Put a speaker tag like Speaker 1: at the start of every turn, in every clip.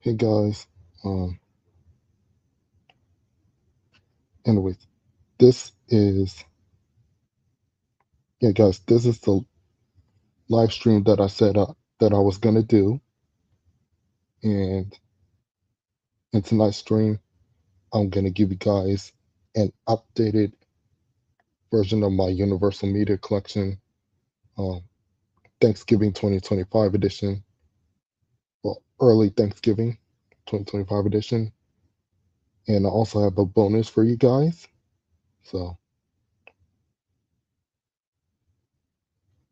Speaker 1: Hey guys, um, anyways, this is, yeah guys, this is the live stream that I set up that I was gonna do. And in tonight's stream, I'm gonna give you guys an updated version of my Universal Media Collection, um, Thanksgiving 2025 edition, well, early Thanksgiving 2025 edition. And I also have a bonus for you guys. So,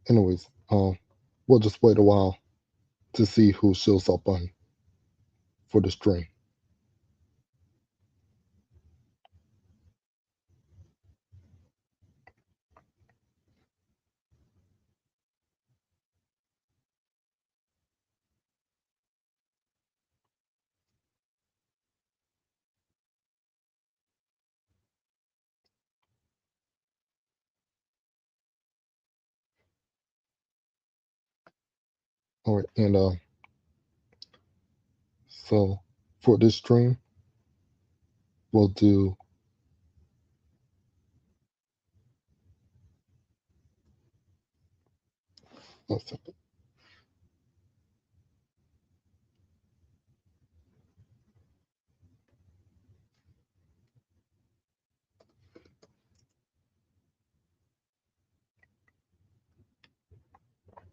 Speaker 1: anyways, we'll just wait a while to see who shows up on for the stream. All right, and so for this stream, we'll do one second.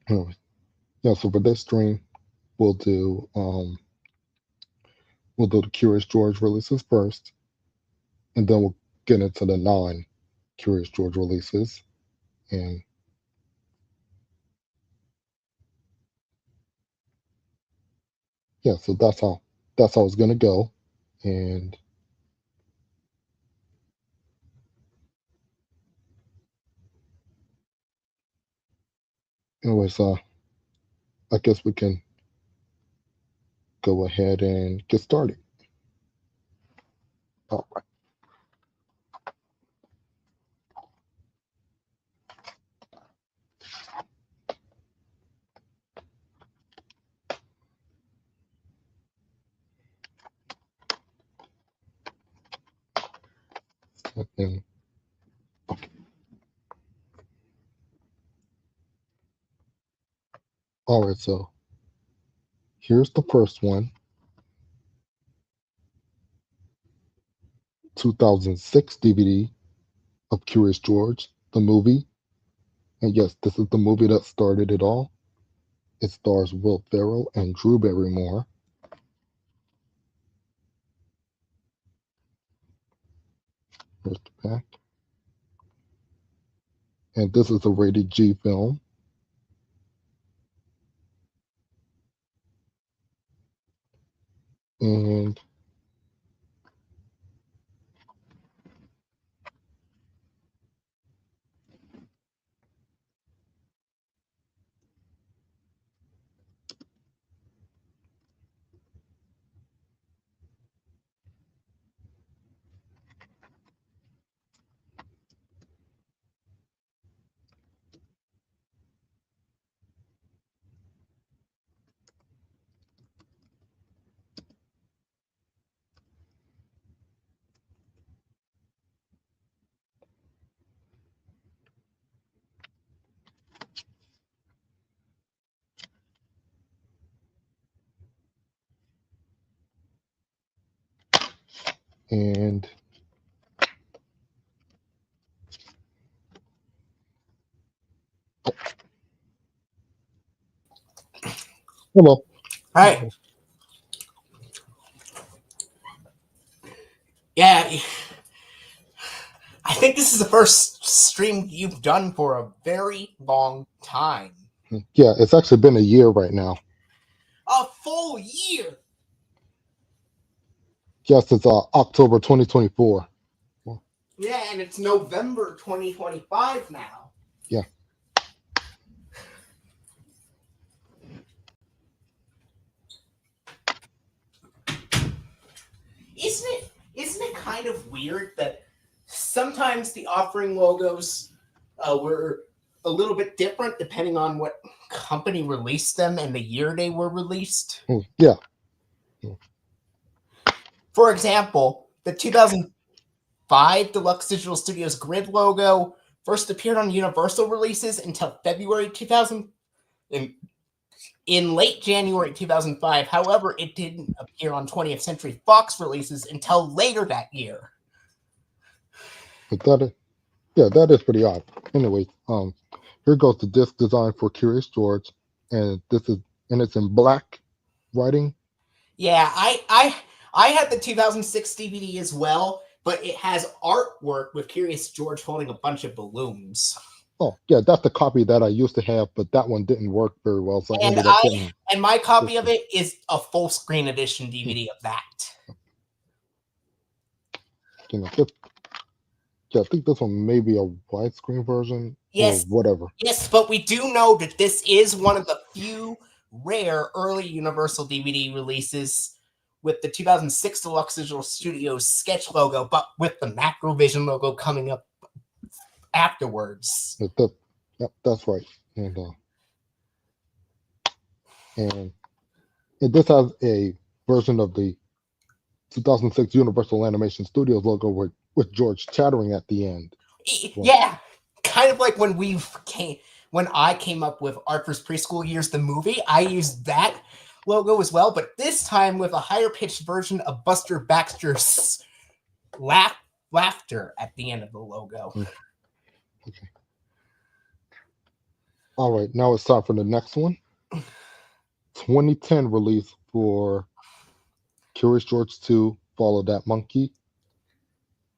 Speaker 1: Anyway, yeah, so for this stream, we'll do the Curious George releases first, and then we'll get into the non-Curious George releases. And yeah, so that's how it's gonna go. And anyways, I guess we can go ahead and get started. All right. And, okay. All right, so here's the first one, 2006 DVD of Curious George, the movie. And yes, this is the movie that started it all. It stars Will Ferrell and Drew Barrymore. Here's the back. And this is a rated G film. And and hello.
Speaker 2: Hi. Yeah, I think this is the first stream you've done for a very long time.
Speaker 1: Yeah, it's actually been a year right now.
Speaker 2: A full year.
Speaker 1: Yes, it's October 2024.
Speaker 2: Yeah, and it's November 2025 now.
Speaker 1: Yeah.
Speaker 2: Isn't it kind of weird that sometimes the offering logos were a little bit different depending on what company released them and the year they were released?
Speaker 1: Yeah.
Speaker 2: For example, the 2005 Deluxe Digital Studios grid logo first appeared on Universal releases until February 2000. In late January 2005. However, it didn't appear on 20th Century Fox releases until later that year.
Speaker 1: But that is pretty odd. Anyways, here goes the disc design for Curious George, and it's in black writing.
Speaker 2: Yeah, I had the 2006 DVD as well, but it has artwork with Curious George holding a bunch of balloons.
Speaker 1: Oh, yeah, that's the copy that I used to have, but that one didn't work very well, so I
Speaker 2: And
Speaker 1: ended up getting
Speaker 2: my copy
Speaker 1: this
Speaker 2: of
Speaker 1: one.
Speaker 2: it is a full screen edition DVD of that.
Speaker 1: I think this one may be a widescreen version or
Speaker 2: Yes,
Speaker 1: whatever.
Speaker 2: yes, but we do know that this is one of the few rare early Universal DVD releases with the 2006 Deluxe Digital Studios sketch logo, but with the Macrovision logo coming up afterwards.
Speaker 1: That's right. And this has a version of the 2006 Universal Animation Studios logo with George chattering at the end.
Speaker 2: Yeah, kind of like when I came up with Arthur's Preschool Years, the movie, I used that logo as well, but this time with a higher pitched version of Buster Baxter's laughter at the end of the logo.
Speaker 1: Okay. All right, now it's time for the next one. 2010 release for Curious George 2, Follow That Monkey.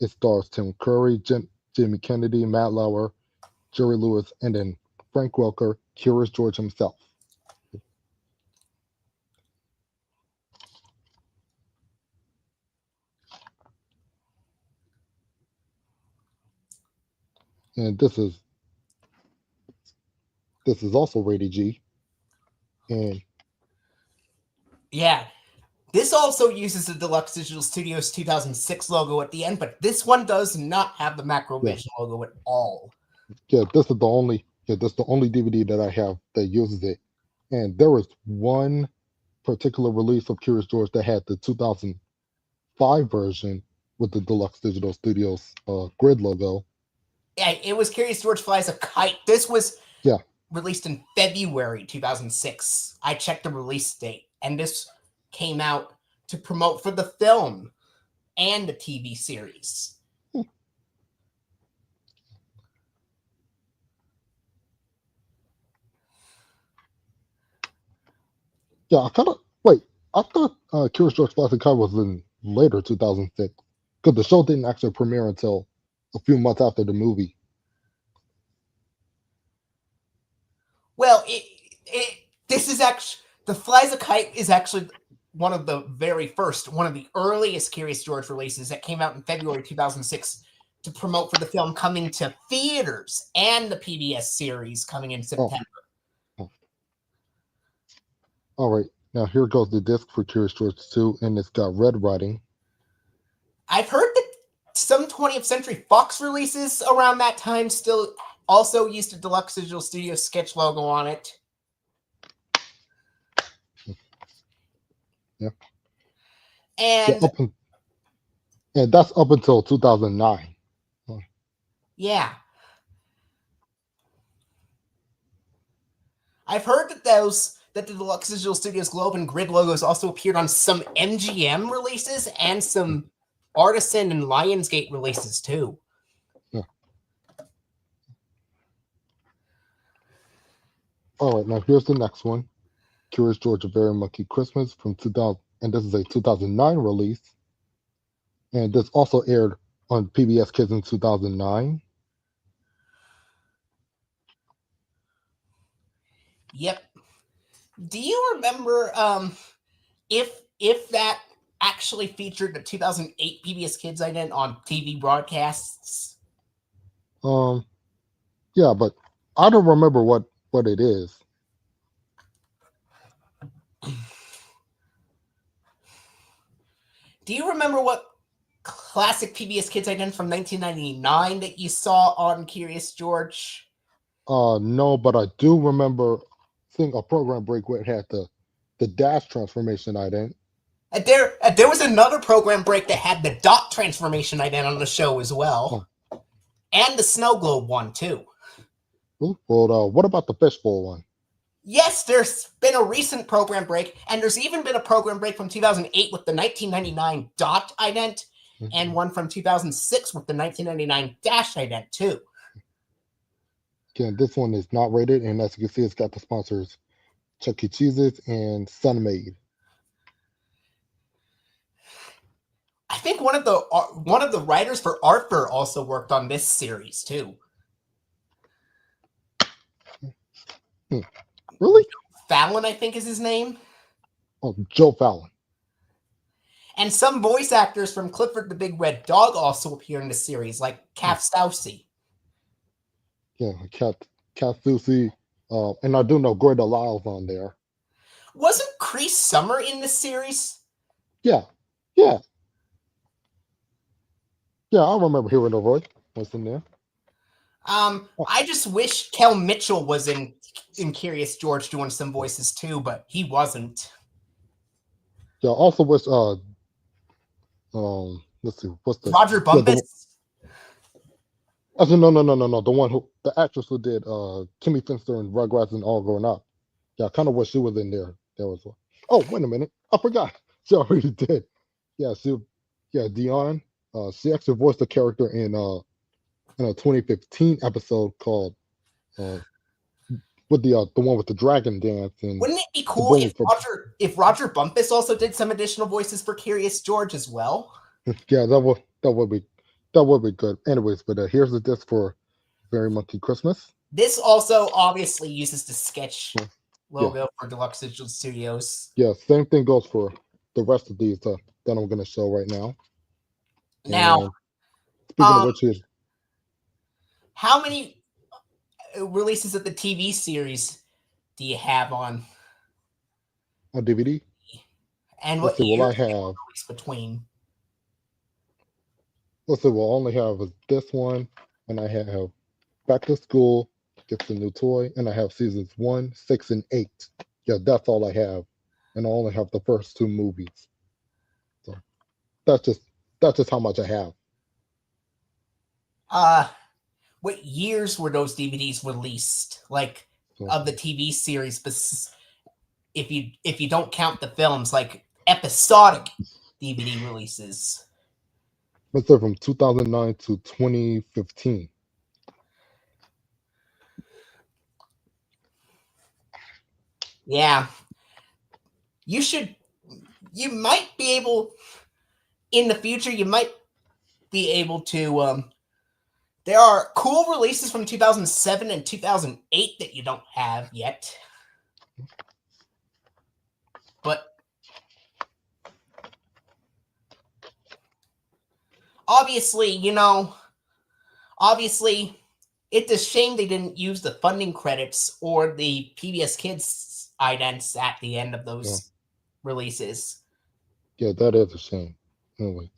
Speaker 1: It stars Tim Curry, Jimmy Kennedy, Matt Lauer, Jerry Lewis, and then Frank Welker, Curious George himself. And this is also rated G. And
Speaker 2: yeah, this also uses the Deluxe Digital Studios 2006 logo at the end, but this one does not have the Macrovision logo at all.
Speaker 1: Yeah, this is the only DVD that I have that uses it. And there was one particular release of Curious George that had the 2005 version with the Deluxe Digital Studios grid logo.
Speaker 2: Yeah, it was Curious George Flies a Kite. This was released in February 2006. I checked the release date, and this came out to promote for the film and the TV series.
Speaker 1: Yeah, I thought Curious George Flies a Kite was in later 2006 because the show didn't actually premiere until a few months after the movie.
Speaker 2: Well, this is actually the Flies a Kite is actually one of the earliest Curious George releases that came out in February 2006 to promote for the film coming to theaters and the PBS series coming in September.
Speaker 1: All right, now here goes the disc for Curious George 2, and it's got red writing.
Speaker 2: I've heard that some 20th Century Fox releases around that time still also used a Deluxe Digital Studios sketch logo on it.
Speaker 1: Yeah.
Speaker 2: And
Speaker 1: that's up until 2009.
Speaker 2: Yeah. I've heard that the Deluxe Digital Studios Globe and Grid logos also appeared on some MGM releases and some Artisan and Lionsgate releases too.
Speaker 1: Yeah. All right, now here's the next one. Curious George: A Very Monkey Christmas from 2000, and this is a 2009 release. And this also aired on PBS Kids in 2009.
Speaker 2: Yep. Do you remember if that actually featured the 2008 PBS Kids ident on TV broadcasts?
Speaker 1: Yeah, but I don't remember what it is.
Speaker 2: Do you remember what classic PBS Kids ident from 1999 that you saw on Curious George?
Speaker 1: No, but I do remember seeing a program break where it had the dash transformation ident.
Speaker 2: There was another program break that had the dot transformation ident on the show as well, and the snow globe one too.
Speaker 1: Well, what about the fishbowl one?
Speaker 2: Yes, there's been a recent program break, and there's even been a program break from 2008 with the 1999 dot ident, and one from 2006 with the 1999 dash ident too.
Speaker 1: Again, this one is not rated, and as you can see, it's got the sponsors Chuck E. Cheese's and Sunmaid.
Speaker 2: I think one of the writers for Arthur also worked on this series too.
Speaker 1: Really?
Speaker 2: Fallon, I think, is his name.
Speaker 1: Oh, Joe Fallon.
Speaker 2: And some voice actors from Clifford the Big Red Dog also appear in the series, like Kath Soucie.
Speaker 1: Yeah, Kath Soucie. And I do know Greta Lyle's on there.
Speaker 2: Wasn't Cree Summer in this series?
Speaker 1: Yeah. I remember hearing her voice. What's in there?
Speaker 2: I just wish Kel Mitchell was in Curious George doing some voices too, but he wasn't.
Speaker 1: Yeah, also wish let's see, what's the
Speaker 2: Roger Bumpus?
Speaker 1: Actually, no. The actress who did Kimmy Finster and Rugrats and All Grown Up. Yeah, I kind of wish she was in there. There was one. Oh, wait a minute, I forgot. She already did. Yeah, Dion. She actually voiced the character in a 2015 episode called with the one with the dragon dance. And
Speaker 2: wouldn't it be cool if Roger Bumpus also did some additional voices for Curious George as well?
Speaker 1: Yeah, that would be good. Anyways, but here's the disc for Very Monkey Christmas.
Speaker 2: This also obviously uses the sketch logo for Deluxe Digital Studios.
Speaker 1: Yeah, same thing goes for the rest of these that I'm going to show right now.
Speaker 2: Now,
Speaker 1: speaking of which,
Speaker 2: how many releases of the TV series do you have on
Speaker 1: DVD?
Speaker 2: And what
Speaker 1: will I have
Speaker 2: between?
Speaker 1: Let's see. We'll only have this one, and I have Back to School Gets a New Toy, and I have seasons 1, 6, and 8. Yeah, that's all I have, and I only have the first 2 movies. So that's just how much I have.
Speaker 2: What years were those DVDs released? Like of the TV series, but if you don't count the films, like episodic DVD releases.
Speaker 1: Let's say from 2009 to 2015.
Speaker 2: Yeah. You might be able, in the future, you might be able to, there are cool releases from 2007 and 2008 that you don't have yet. But obviously, it's a shame they didn't use the funding credits or the PBS Kids idents at the end of those releases.
Speaker 1: Yeah, that is a shame. Anyway.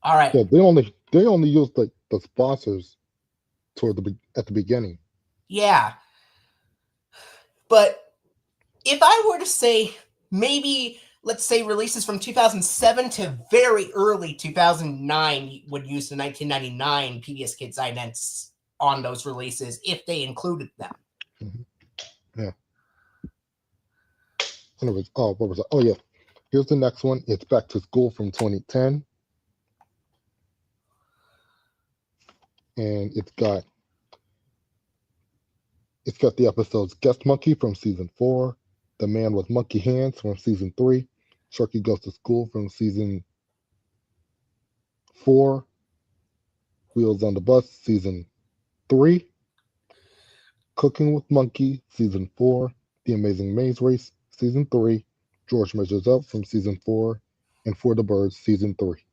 Speaker 2: All right.
Speaker 1: Yeah, they only used the sponsors at the beginning.
Speaker 2: Yeah. But if I were to say maybe, let's say, releases from 2007 to very early 2009 would use the 1999 PBS Kids idents on those releases if they included them.
Speaker 1: Yeah. Anyways, what was that? Oh, yeah. Here's the next one. It's Back to School from 2010. And it's got the episodes Guest Monkey from season 4, The Man with Monkey Hands from season 3, Sharky Goes to School from season 4, Wheels on the Bus season 3, Cooking with Monkey season 4, The Amazing Maze Race season 3, George Measures Up from season 4, and For the Birds season 3.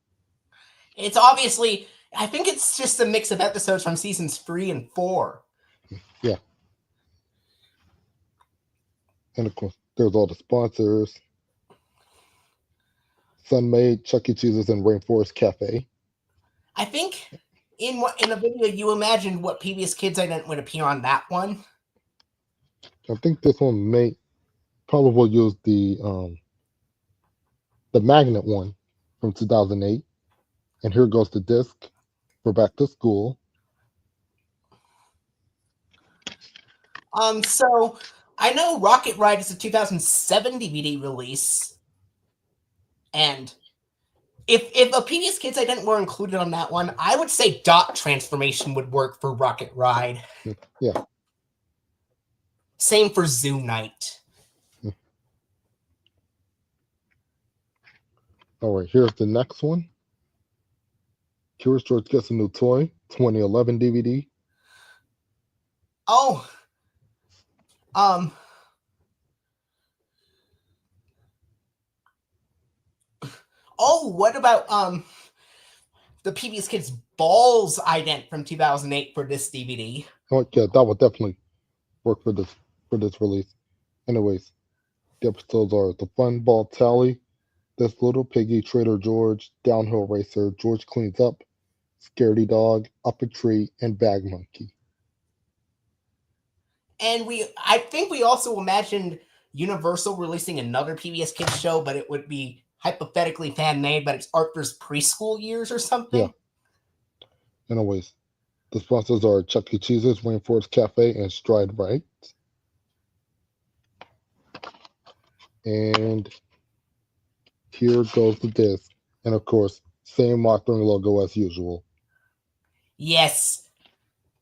Speaker 2: It's obviously, I think it's just a mix of episodes from seasons 3 and 4.
Speaker 1: Yeah. And of course, there's all the sponsors. Sunmaid, Chuck E. Cheese's, and Rainforest Cafe.
Speaker 2: I think in a video you imagined what PBS Kids ident would appear on that one.
Speaker 1: I think this one may. Probably will use the magnet one from 2008. And here goes the disc for Back to School.
Speaker 2: So I know Rocket Ride is a 2007 DVD release, and if a PBS Kids ident were included on that one, I would say dot transformation would work for Rocket Ride.
Speaker 1: Yeah.
Speaker 2: Same for Zoom Night.
Speaker 1: All right, here's the next one. Curious George gets a new toy, 2011 DVD.
Speaker 2: Oh, what about the PBS Kids Balls ident from 2008 for this DVD?
Speaker 1: Oh yeah, that would definitely work for this release. Anyways, the episodes are the Fun Ball Tally, This Little Piggy, Trader George, Downhill Racer, George Cleans Up, Scaredy Dog, Up a Tree, and Bag Monkey.
Speaker 2: And I think we also imagined Universal releasing another PBS Kids show, but it would be hypothetically fan made, but it's Arthur's preschool years or something.
Speaker 1: Yeah. Anyways, the sponsors are Chuck E. Cheese's, Rainforest Cafe, and Stride Right. And here goes the disc. And of course, same authoring logo as usual.
Speaker 2: Yes.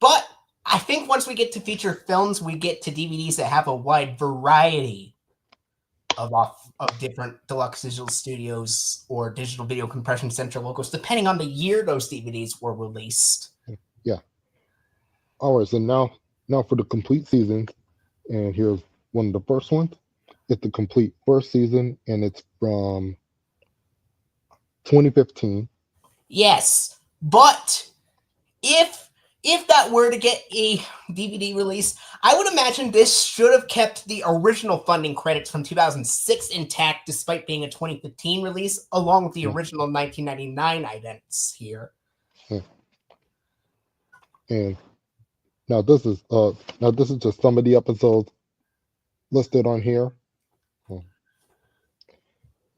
Speaker 2: But I think once we get to feature films, we get to DVDs that have a wide variety of different Deluxe Digital Studios or Digital Video Compression Center logos, depending on the year those DVDs were released.
Speaker 1: Yeah. All right, so now for the complete season, and here's one of the first ones. It's the complete first season, and it's from 2015.
Speaker 2: Yes, but if that were to get a DVD release, I would imagine this should have kept the original funding credits from 2006 intact, despite being a 2015 release, along with the original 1999 idents here.
Speaker 1: Yeah. And now this is just some of the episodes listed on here.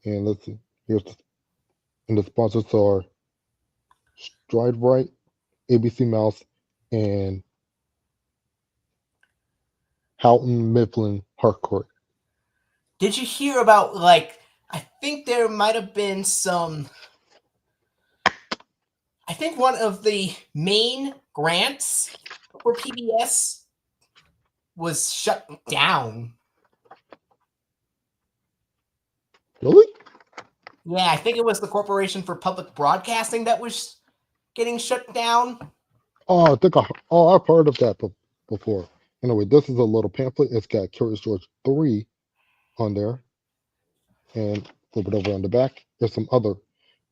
Speaker 1: And let's see. And the sponsors are Stride Right, ABC Mouse, and Houghton Mifflin Harcourt.
Speaker 2: Did you hear about, like, I think there might have been some, I think one of the main grants for PBS was shut down.
Speaker 1: Really?
Speaker 2: Yeah, I think it was the Corporation for Public Broadcasting that was getting shut down.
Speaker 1: Oh, I think I've heard of that before. Anyway, this is a little pamphlet. It's got Curious George 3 on there. And flip it over on the back. There's some other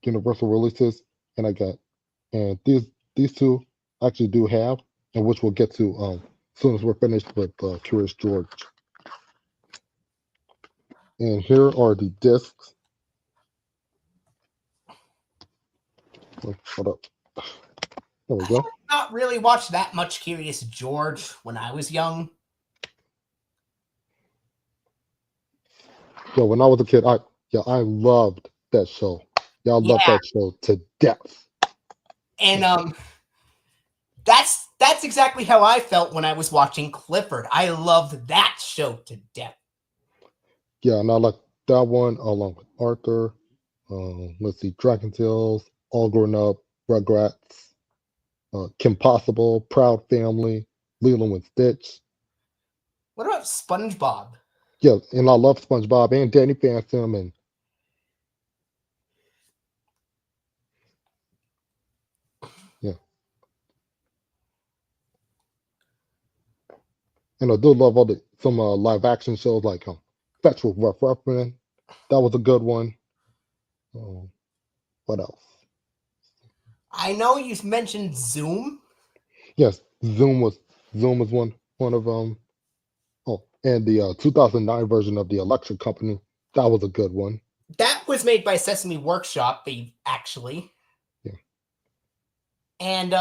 Speaker 1: Universal releases. And these two I actually do have, and which we'll get to as soon as we're finished with Curious George. And here are the discs. Wait, hold up. There we go.
Speaker 2: I did not really watch that much Curious George when I was young.
Speaker 1: Yeah, when I was a kid, I loved that show. Yeah, I loved that show to death.
Speaker 2: And that's exactly how I felt when I was watching Clifford. I loved that show to death.
Speaker 1: Yeah, and I like that one along with Arthur. Let's see, Dragon Tales, All Grown Up, Rugrats, Kim Possible, Proud Family, Lilo and Stitch.
Speaker 2: What about SpongeBob?
Speaker 1: Yeah, and I love SpongeBob and Danny Phantom and yeah. And I do love some live action shows like Fetch with Rough Ruffman. That was a good one. What else?
Speaker 2: I know you mentioned Zoom.
Speaker 1: Yes, Zoom was one of them. Oh, and the 2009 version of the Electric Company. That was a good one.
Speaker 2: That was made by Sesame Workshop, actually.
Speaker 1: Yeah.
Speaker 2: And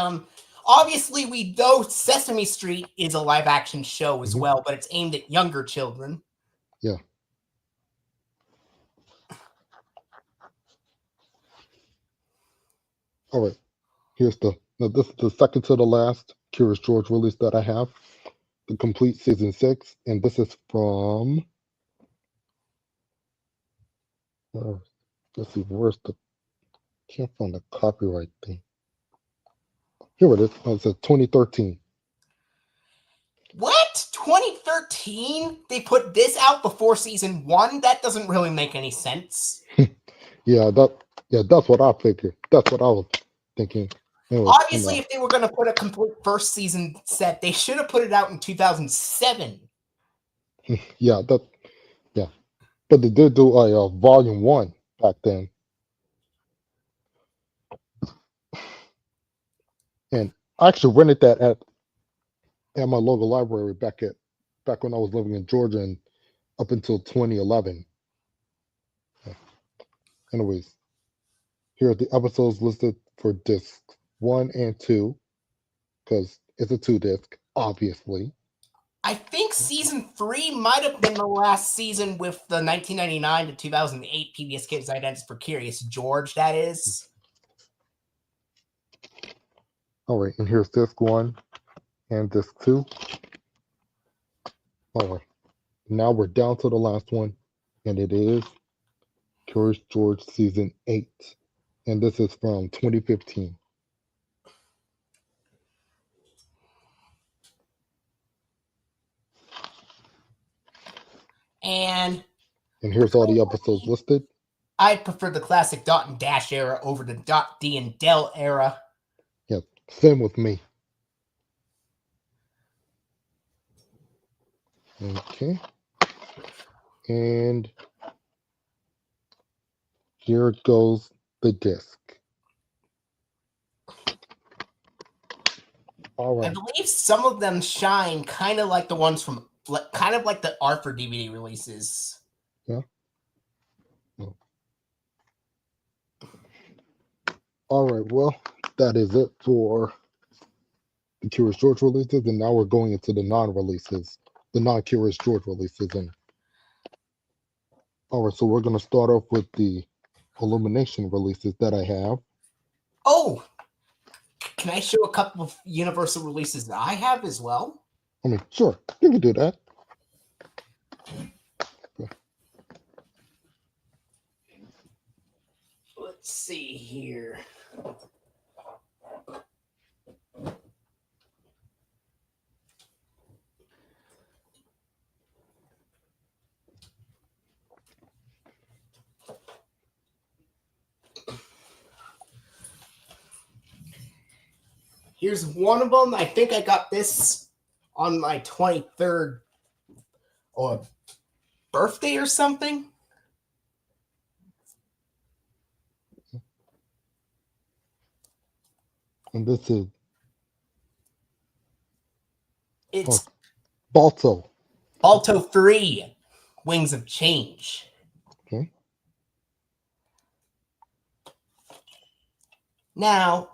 Speaker 2: obviously, we know Sesame Street is a live action show as well, but it's aimed at younger children.
Speaker 1: Yeah. All right, here's now this is the second to the last Curious George release that I have, the complete season 6, and this is from. Uh, let's see, where's the? Can't find the copyright thing. Here it is. Oh, it says 2013.
Speaker 2: What? 2013? They put this out before season 1? That doesn't really make any sense.
Speaker 1: Yeah, that's what I figured. That's what I was thinking. Anyways,
Speaker 2: Obviously, if they were going to put a complete first season set, they should have put it out in 2007.
Speaker 1: Yeah, but they did do a volume 1 back then, and I actually rented that at my local library back when I was living in Georgia and up until 2011. Anyways, here are the episodes listed for discs 1 and 2, because it's a 2-disc, obviously.
Speaker 2: I think season 3 might have been the last season with the 1999 to 2008 PBS Kids Idents for Curious George, that is.
Speaker 1: All right, and here's disc 1 and disc 2. All right, now we're down to the last one, and it is Curious George Season 8, and this is from 2015.
Speaker 2: And
Speaker 1: here's all the episodes listed.
Speaker 2: I prefer the classic dot and dash era over the dot D and del era.
Speaker 1: Yeah, same with me. Okay. And here goes the disc. All right.
Speaker 2: I believe some of them shine kind of like the ones from, kind of like the Arthur DVD releases.
Speaker 1: Yeah. All right. Well, that is it for the Curious George releases, and now we're going into the non-releases, the non-Curious George releases. And all right, so we're going to start off with the Illumination releases that I have.
Speaker 2: Oh, can I show a couple of Universal releases that I have as well?
Speaker 1: I mean, sure, you can do that.
Speaker 2: Let's see here. Here's one of them. I think I got this on my 23rd or birthday or something.
Speaker 1: And this is
Speaker 2: It's
Speaker 1: Balto.
Speaker 2: Balto 3, Wings of Change.
Speaker 1: Okay.
Speaker 2: Now,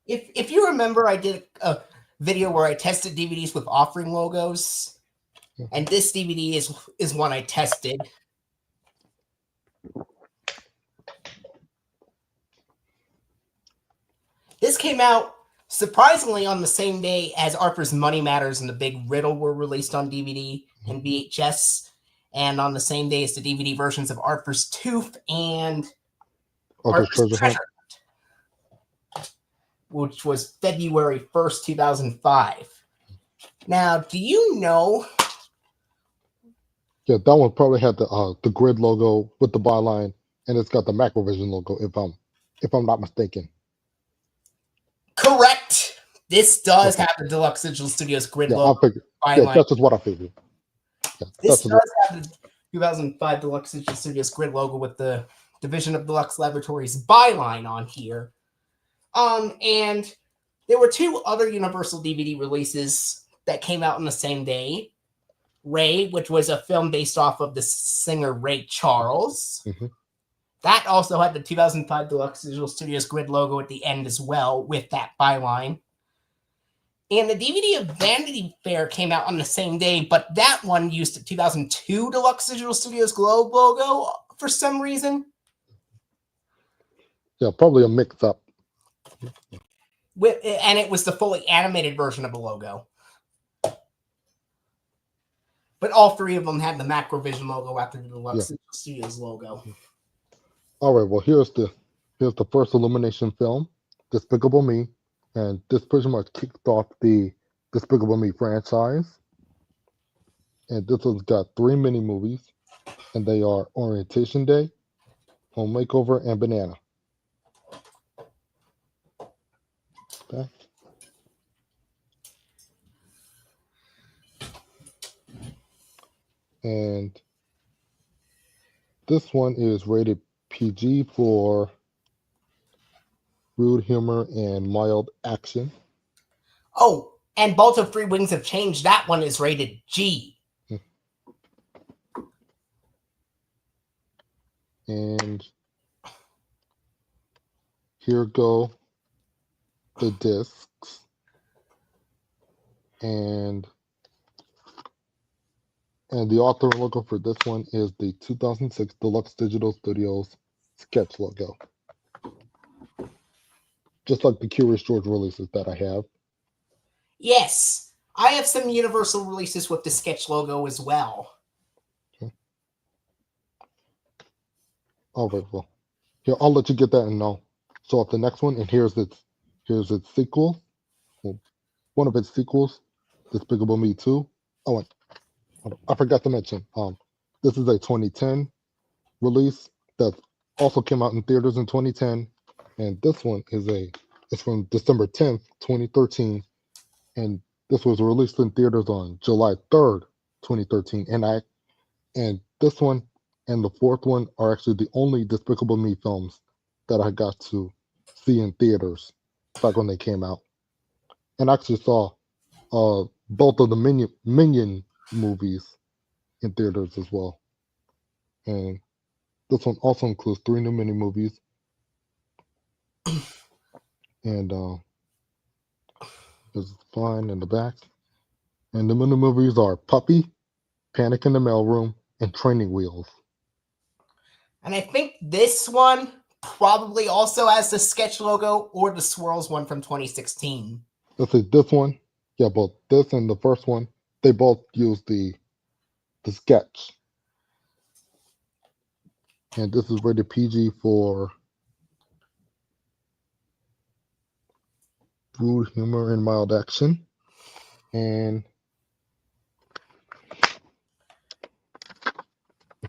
Speaker 2: if you remember, I did a video where I tested DVDs with offering logos, and this DVD is one I tested. This came out surprisingly on the same day as Arthur's Money Matters and The Big Riddle were released on DVD and VHS, and on the same day as the DVD versions of Arthur's Tooth and Arthur's Treasure Hunt, which was February 1st, 2005. Now, do you know?
Speaker 1: Yeah, that one probably had the grid logo with the byline, and it's got the Macrovision logo. If I'm not mistaken.
Speaker 2: Correct. This does have the Deluxe Digital Studios grid logo.
Speaker 1: Yeah, that's just what I figured. Yeah,
Speaker 2: this does have the 2005 Deluxe Digital Studios grid logo with the Division of Deluxe Laboratories byline on here. And there were two other Universal DVD releases that came out on the same day. Ray, which was a film based off of the singer Ray Charles.
Speaker 1: Mm-hmm.
Speaker 2: That also had the 2005 Deluxe Digital Studios grid logo at the end as well with that byline. And the DVD of Vanity Fair came out on the same day, but that one used the 2002 Deluxe Digital Studios Globe logo for some reason.
Speaker 1: Yeah, probably a mix-up.
Speaker 2: And it was the fully animated version of the logo. But all three of them had the Macrovision logo after the Deluxe Studios logo.
Speaker 1: All right, well, here's the first Illumination film, Despicable Me, and this pretty much kicked off the Despicable Me franchise. And this one's got 3 mini movies, and they are Orientation Day, Home Makeover, and Banana. Okay. And this one is rated PG for rude humor and mild action.
Speaker 2: Oh, and Balto Three Wings have changed. That one is rated G.
Speaker 1: And here go the discs. And the author logo for this one is the 2006 Deluxe Digital Studios sketch logo. Just like the Curious George releases that I have.
Speaker 2: Yes, I have some Universal releases with the sketch logo as well.
Speaker 1: Okay. All right, well, here, I'll let you get that and know. So up the next one, and here's its sequel. Well, one of its sequels, Despicable Me 2. Oh, and I forgot to mention, this is a 2010 release that also came out in theaters in 2010, and this one it's from December 10th, 2013, and this was released in theaters on July 3rd, 2013, and this one and the fourth one are actually the only Despicable Me films that I got to see in theaters back when they came out, and I actually saw both of the Minion movies in theaters as well. And this one also includes 3 new mini movies. And there's fine in the back. And the mini movies are Puppy, Panic in the Mailroom, and Training Wheels.
Speaker 2: And I think this one probably also has the sketch logo or the Swirls one from 2016.
Speaker 1: Let's see, this one, yeah, both this and the first one, they both use the sketch. And this is rated PG for rude humor and mild action. And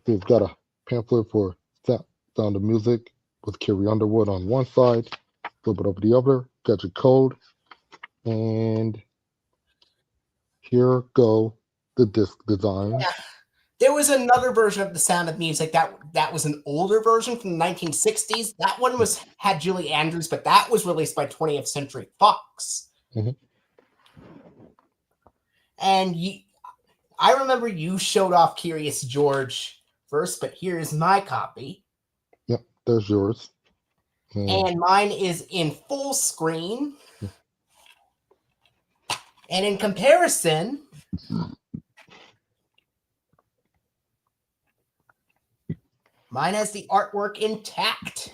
Speaker 1: it's got a pamphlet for Sound of Music with Carrie Underwood on one side, flip it over the other, got your code, and here go the disc designs.
Speaker 2: Yeah. There was another version of The Sound of Music that was an older version from the 1960s. That one had Julie Andrews, but that was released by 20th Century Fox.
Speaker 1: Mm-hmm.
Speaker 2: And I remember you showed off Curious George first, but here's my copy.
Speaker 1: Yep, there's yours.
Speaker 2: And mine is in full screen. And in comparison, mine has the artwork intact.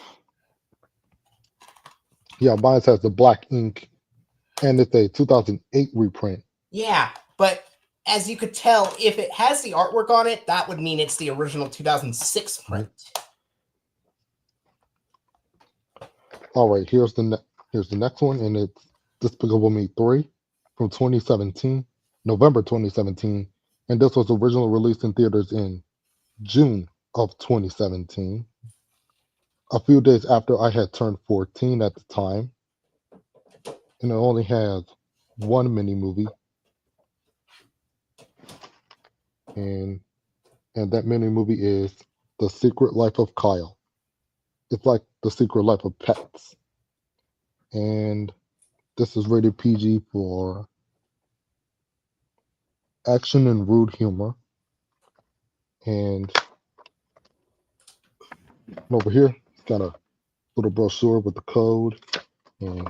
Speaker 1: Yeah, mine has the black ink, and it's a 2008 reprint.
Speaker 2: Yeah, but as you could tell, if it has the artwork on it, that would mean it's the original 2006 print.
Speaker 1: All right, here's the next one, and it's Despicable Me 3 from 2017, November 2017, and this was originally released in theaters in June of 2017, a few days after I had turned 14 at the time, and it only has 1 mini movie, and that mini movie is The Secret Life of Kyle. It's like The Secret Life of Pets, and this is rated PG for action and rude humor. And over here, it's got a little brochure with the code, and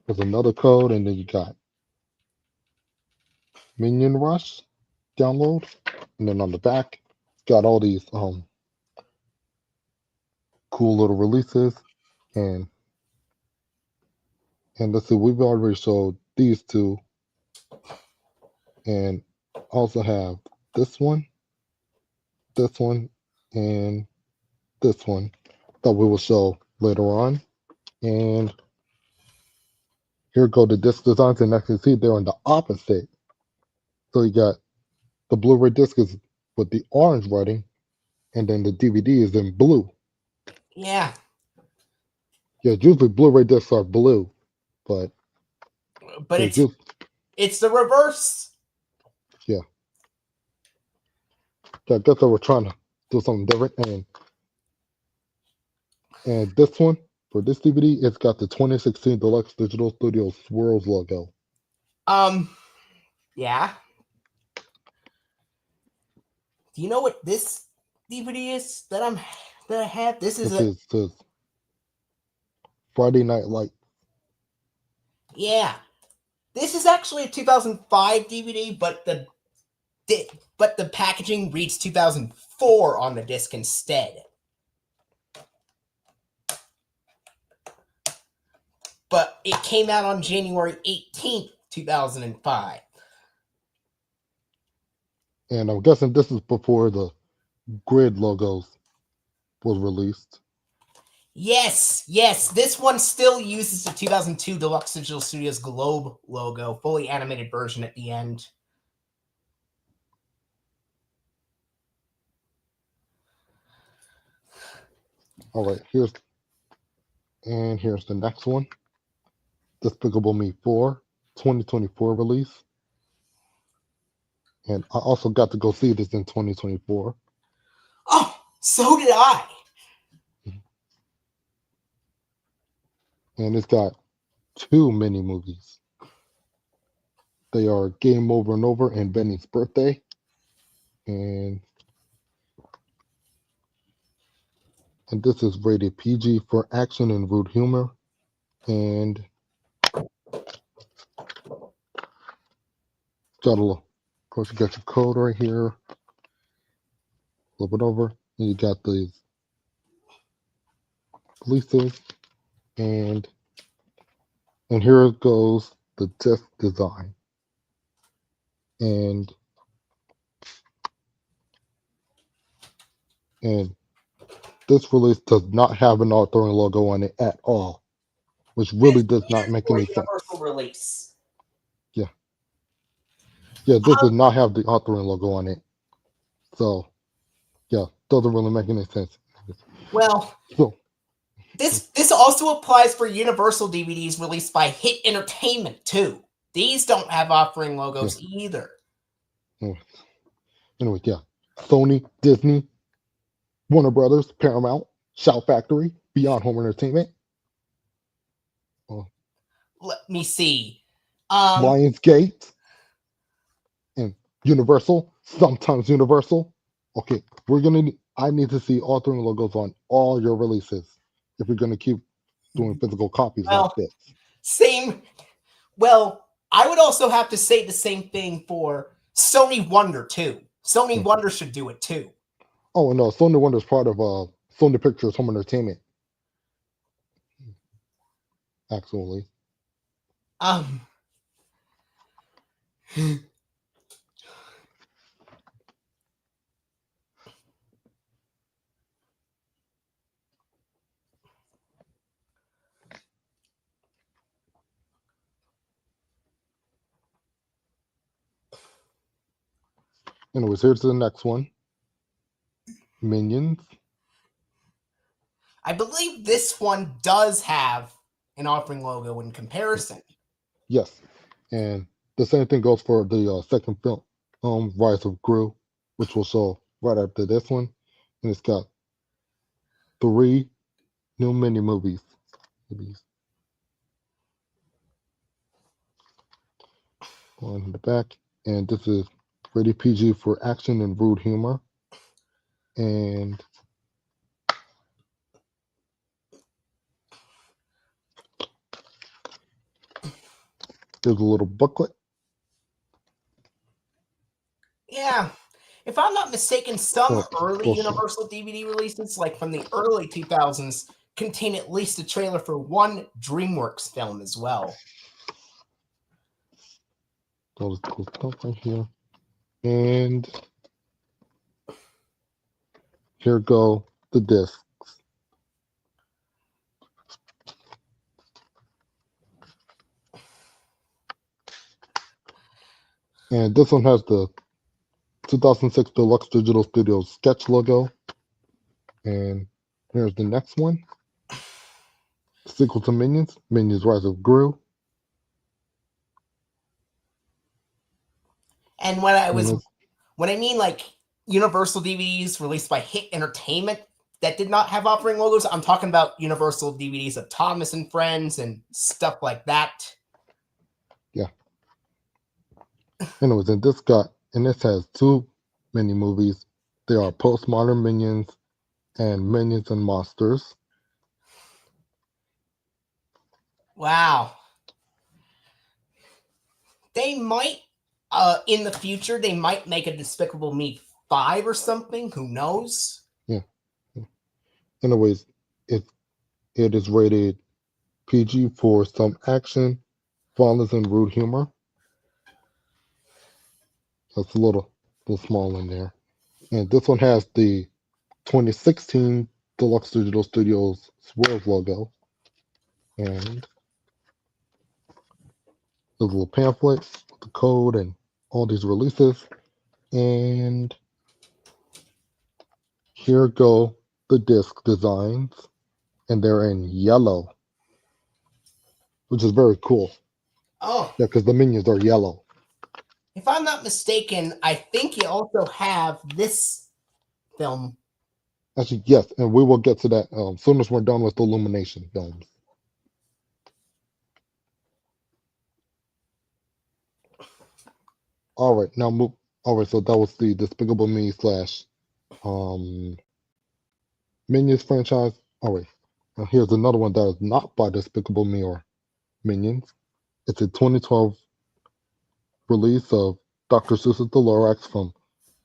Speaker 1: there's another code, and then you got Minion Rush download, and then on the back, it's got all these cool little releases, and And let's see, we've already showed these two, and also have this one, and this one that we will show later on. And here go the disc designs, and as you can see, they're on the opposite. So you got the Blu-ray disc is with the orange writing, and then the DVD is in blue.
Speaker 2: Yeah,
Speaker 1: Yeah, usually Blu-ray discs are blue, but
Speaker 2: but
Speaker 1: there's just
Speaker 2: it's the reverse.
Speaker 1: yeah. So I guess I was trying to do something different, and this one for this DVD, it's got the 2016 Deluxe Digital Studio Swirls logo.
Speaker 2: Yeah. Do you know what this DVD is that I have? This is
Speaker 1: This is Friday Night Light.
Speaker 2: Yeah. This is actually a 2005 DVD, but the packaging reads 2004 on the disc instead. But it came out on January 18th, 2005.
Speaker 1: And I'm guessing this is before the grid logos was released.
Speaker 2: Yes. This one still uses the 2002 Deluxe Digital Studios Globe logo, fully animated version at the end.
Speaker 1: All right, here's the next one. Despicable Me 4, 2024 release. And I also got to go see this in 2024.
Speaker 2: Oh, so did I.
Speaker 1: And it's got two mini movies. They are Game Over and Over and Benny's Birthday. And this is rated PG for action and rude humor. And got of course, you got your code right here. Flip it over, and you got these releases, and here goes the disc design. And this release does not have an authoring logo on it at all, which really does not make any sense.
Speaker 2: Universal release.
Speaker 1: Yeah, this does not have the authoring logo on it. So, yeah, doesn't really make any sense.
Speaker 2: Well,
Speaker 1: so,
Speaker 2: this also applies for Universal DVDs released by Hit Entertainment too. These don't have offering logos either.
Speaker 1: Anyway, yeah, Sony, Disney, Warner Brothers, Paramount, Shout Factory, Beyond Home Entertainment.
Speaker 2: Let me see.
Speaker 1: Lionsgate and Universal, sometimes Universal. Okay, I need to see authoring logos on all your releases if you're gonna keep doing physical copies like this.
Speaker 2: Same. Well, I would also have to say the same thing for Sony Wonder too. Sony Wonder should do it too.
Speaker 1: Oh no, Sony Wonder is part of Sony Pictures Home Entertainment. Actually. Anyways, here's the next one. Minions.
Speaker 2: I believe this one does have an offering logo in comparison.
Speaker 1: Yes, and the same thing goes for the second film, Rise of Gru, which will show right after this one, and it's got 3 new mini movies. One in the back, and this is rated PG for action and rude humor, and there's a little booklet.
Speaker 2: Yeah. If I'm not mistaken, some early Universal DVD releases, like from the early 2000s, contain at least a trailer for one DreamWorks film as well.
Speaker 1: All this cool stuff right here. And here go the discs. And this one has the 2006 Deluxe Digital Studios sketch logo. And here's the next one. Sequel to Minions, Minions Rise of Gru.
Speaker 2: And when I mean like Universal DVDs released by Hit Entertainment that did not have offering logos, I'm talking about Universal DVDs of Thomas and Friends and stuff like that.
Speaker 1: Yeah. Anyways, and this has two mini movies. They are Postmodern Minions and Minions and Monsters.
Speaker 2: Wow. They might, in the future, they might make a Despicable Me 5 or something. Who knows?
Speaker 1: Yeah. Anyways, it is rated PG for some action, violence, and rude humor. That's a little small in there. And this one has the 2016 Deluxe Digital Studios Swerve logo. And there's a little pamphlet with the code and all these releases. And here go the disc designs. And they're in yellow, which is very cool.
Speaker 2: Oh.
Speaker 1: Yeah, because the Minions are yellow.
Speaker 2: If I'm not mistaken, I think you also have this film.
Speaker 1: Actually, yes, and we will get to that as soon as we're done with the Illumination films. All right, now move. All right, so that was the Despicable Me / Minions franchise. All right, now here's another one that is not by Despicable Me or Minions. It's a 2012 release of Dr. Seuss's The Lorax from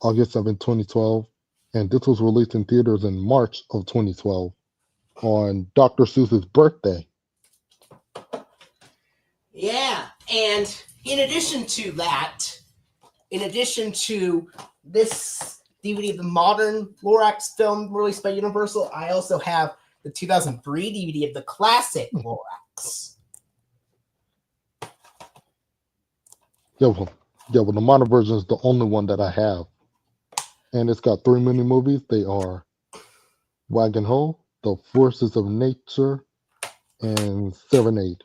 Speaker 1: August 7, 2012, and this was released in theaters in March of 2012 on Dr. Seuss's birthday.
Speaker 2: Yeah, and in addition to that, in addition to this DVD of the modern Lorax film released by Universal, I also have the 2003 DVD of the classic Lorax.
Speaker 1: Yeah, well, the modern version is the only one that I have. And it's got 3 mini movies. They are Wagon Ho, The Forces of Nature, and Serenade.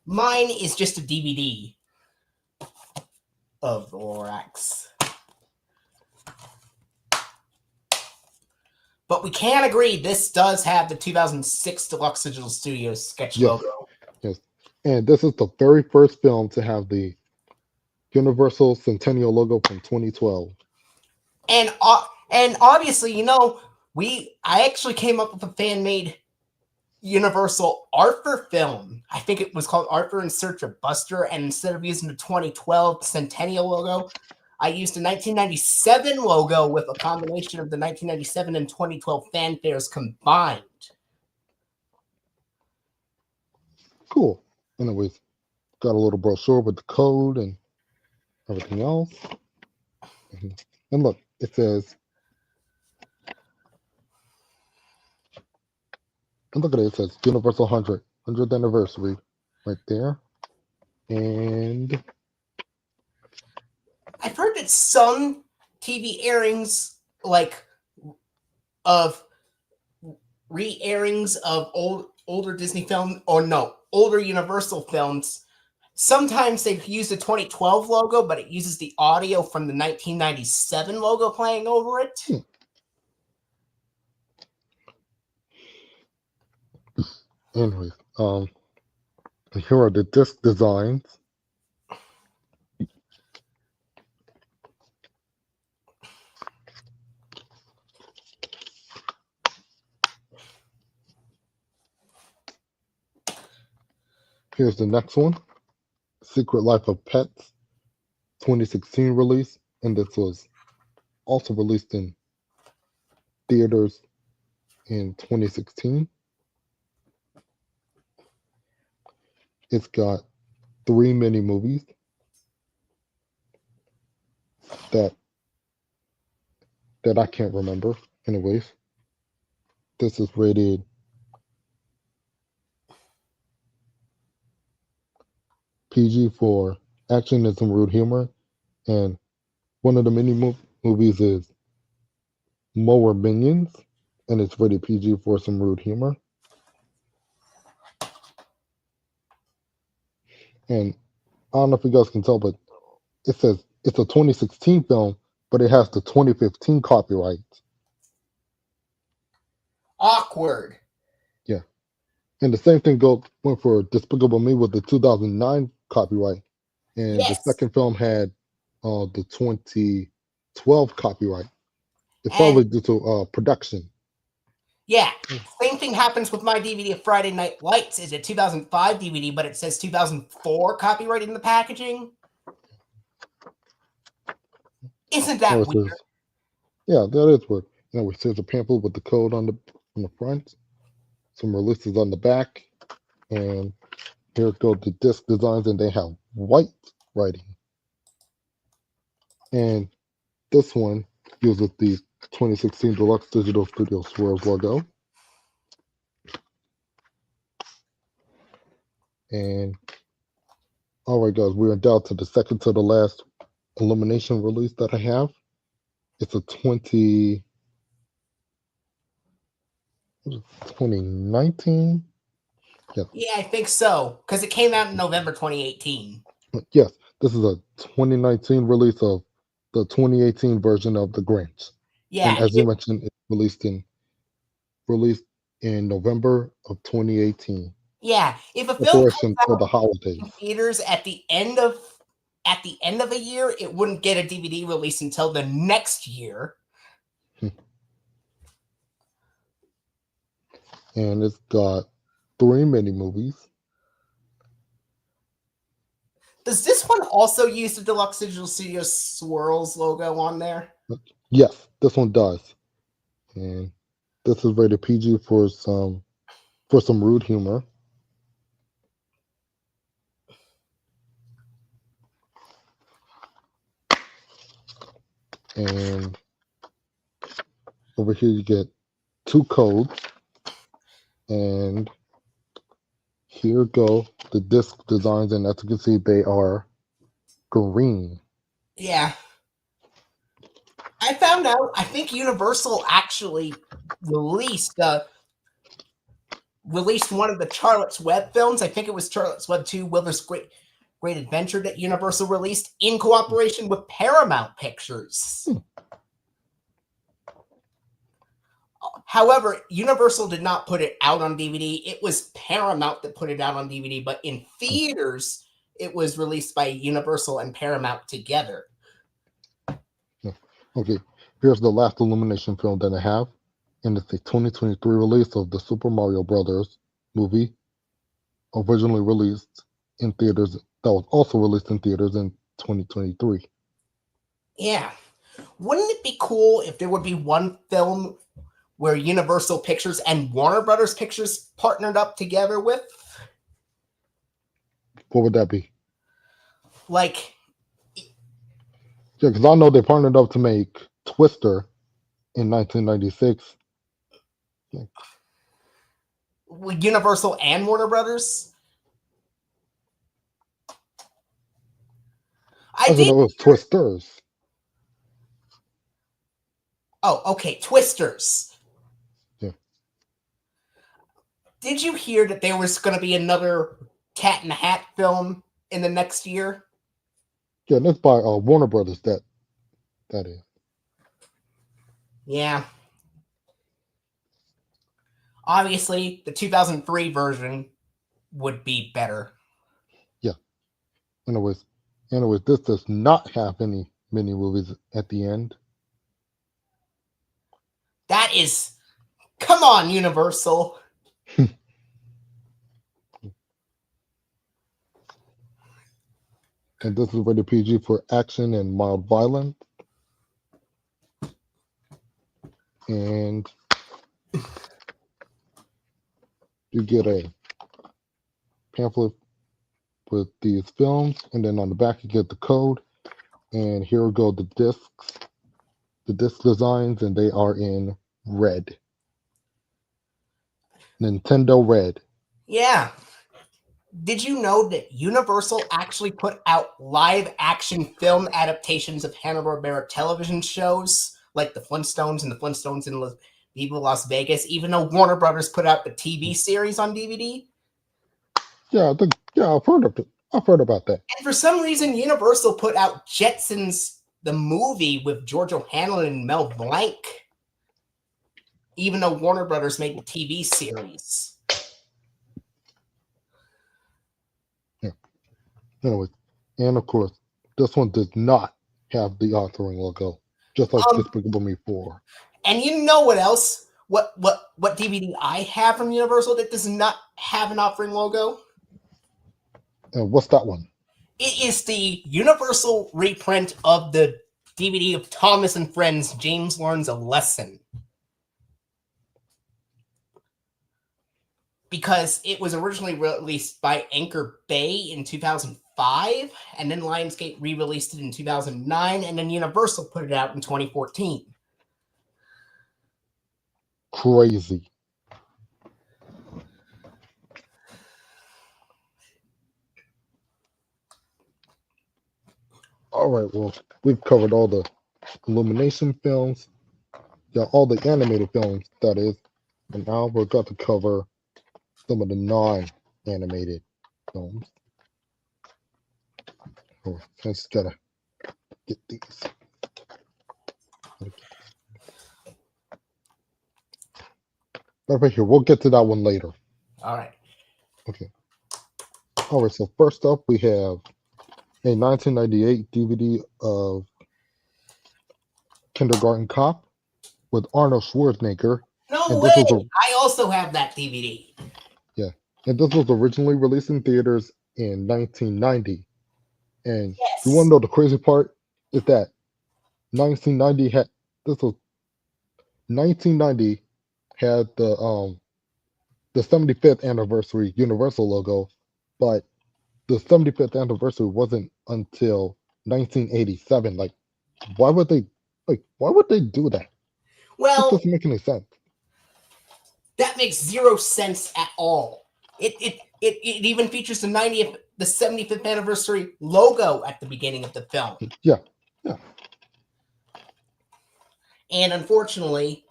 Speaker 2: Mine is just a DVD of the Lorax. But we can agree this does have the 2006 Deluxe Digital Studios sketch logo.
Speaker 1: Yes. And this is the very first film to have the Universal Centennial logo from 2012.
Speaker 2: And obviously, you know, I actually came up with a fan-made Universal Arthur film. I think it was called Arthur in Search of Buster, and instead of using the 2012 Centennial logo, I used a 1997 logo with a combination of the 1997 and 2012 fanfares combined.
Speaker 1: Cool. Anyways, got a little brochure with the code and everything else. And look, it says, and look at it, it says Universal 100th anniversary right there. And
Speaker 2: I've heard that some TV airings, like of re-airings of older Disney film, or no, older Universal films, sometimes they've used the 2012 logo, but it uses the audio from the 1997 logo playing over it.
Speaker 1: anyways, here are the disc designs. Here's the next one, Secret Life of Pets, 2016 release, and this was also released in theaters in 2016. It's got 3 mini movies that I can't remember. Anyways, this is rated PG for action and some rude humor, and one of the movies is Mower Minions, and it's rated PG for some rude humor. And I don't know if you guys can tell, but it says it's a 2016 film, but it has the 2015 copyright.
Speaker 2: Awkward.
Speaker 1: Yeah. And the same thing went for Despicable Me with the 2009 copyright. And the
Speaker 2: Yes.
Speaker 1: second film had the 2012 copyright. It's
Speaker 2: And
Speaker 1: probably due to production.
Speaker 2: yeah, same thing happens with my DVD of Friday Night Lights. It's a 2005 DVD, but it says 2004 copyright in the packaging. Isn't that weird?
Speaker 1: Yeah, that is weird. It says a pamphlet with the code on the front, some releases on the back, and here go the disc designs, and they have white writing. And this one uses the 2016 Deluxe Digital Studio Swerve logo. And all right, guys, we are down to the second to the last Illumination release that I have. It's a 2019.
Speaker 2: Yeah, I think so, because it came out in November 2018.
Speaker 1: Yes, this is a 2019 release of the 2018 version of The Grinch.
Speaker 2: Yeah,
Speaker 1: And as you mentioned, it released in November of 2018.
Speaker 2: Yeah, if a film
Speaker 1: Preparation
Speaker 2: comes
Speaker 1: for
Speaker 2: out
Speaker 1: the holidays.
Speaker 2: in theaters at the end of a year, it wouldn't get a DVD release until the next year.
Speaker 1: And it's got 3 mini movies.
Speaker 2: Does this one also use the Deluxe Digital Studio Swirls logo on there?
Speaker 1: Yes, this one does. And this is rated PG for some rude humor. And over here you get 2 codes. And here go the disc designs, and as you can see, they are green.
Speaker 2: Yeah. I found out, I think Universal actually released one of the Charlotte's Web films. I think it was Charlotte's Web 2, Wilder's Great Adventure, that Universal released in cooperation with Paramount Pictures. However, Universal did not put it out on DVD. It was Paramount that put it out on DVD, but in theaters, it was released by Universal and Paramount together.
Speaker 1: Okay, here's the last Illumination film that I have, and it's a 2023 release of the Super Mario Brothers movie, originally released in theaters, that was also released in theaters in 2023.
Speaker 2: Yeah. Wouldn't it be cool if there would be one film where Universal Pictures and Warner Brothers Pictures partnered up together with?
Speaker 1: What would that be?
Speaker 2: Like,
Speaker 1: yeah, because I know they partnered up to make Twister in 1996.
Speaker 2: Universal and Warner Brothers?
Speaker 1: I think it was Twisters.
Speaker 2: Oh, okay, Twisters.
Speaker 1: Yeah.
Speaker 2: Did you hear that there was going to be another Cat in the Hat film in the next year?
Speaker 1: Yeah, that's by Warner Brothers. That is.
Speaker 2: Yeah. Obviously, the 2003 version would be better.
Speaker 1: Yeah. Anyways, this does not have any mini movies at the end.
Speaker 2: That is, come on, Universal.
Speaker 1: And this is rated PG for action and mild violence. And you get a pamphlet with these films, and then on the back you get the code. And here go the disc designs, and they are in red. Nintendo Red.
Speaker 2: Yeah. Did you know that Universal actually put out live action film adaptations of Hanna-Barbera television shows like the Flintstones and the Flintstones in Viva Las Vegas, even though Warner Brothers put out the TV series on DVD?
Speaker 1: Yeah, I've heard of it. I've heard about that.
Speaker 2: And for some reason, Universal put out Jetsons, the movie with George O'Hanlon and Mel Blanc, even though Warner Brothers made the TV series.
Speaker 1: Yeah. Anyway, and of course, this one does not have the authoring logo, just like Despicable Me 4.
Speaker 2: And you know what else? What DVD I have from Universal that does not have an authoring logo?
Speaker 1: And what's that one?
Speaker 2: It is the Universal reprint of the DVD of Thomas and Friends, James Learns a Lesson. Because it was originally released by Anchor Bay in 2005, and then Lionsgate re-released it in 2009, and then Universal put it out in 2014.
Speaker 1: Crazy. All right, well, we've covered all the Illumination films, yeah, all the animated films, that is, and now we're going to cover some of the non-animated films. Oh, I just gotta get these. Right here, we'll get to that one later.
Speaker 2: All right.
Speaker 1: Okay. All right, so first up, we have a 1998 DVD of Kindergarten Cop with Arnold Schwarzenegger.
Speaker 2: No way! I also have that DVD.
Speaker 1: Yeah, and this was originally released in theaters in 1990. And
Speaker 2: yes.
Speaker 1: You want to know the crazy part? Is that 1990 had the 75th anniversary Universal logo, but the 75th anniversary wasn't until 1987. Like, why would they do that?
Speaker 2: Well,
Speaker 1: it doesn't make any sense.
Speaker 2: That makes zero sense at all. It even features the 75th anniversary logo at the beginning of the film.
Speaker 1: Yeah.
Speaker 2: And unfortunately,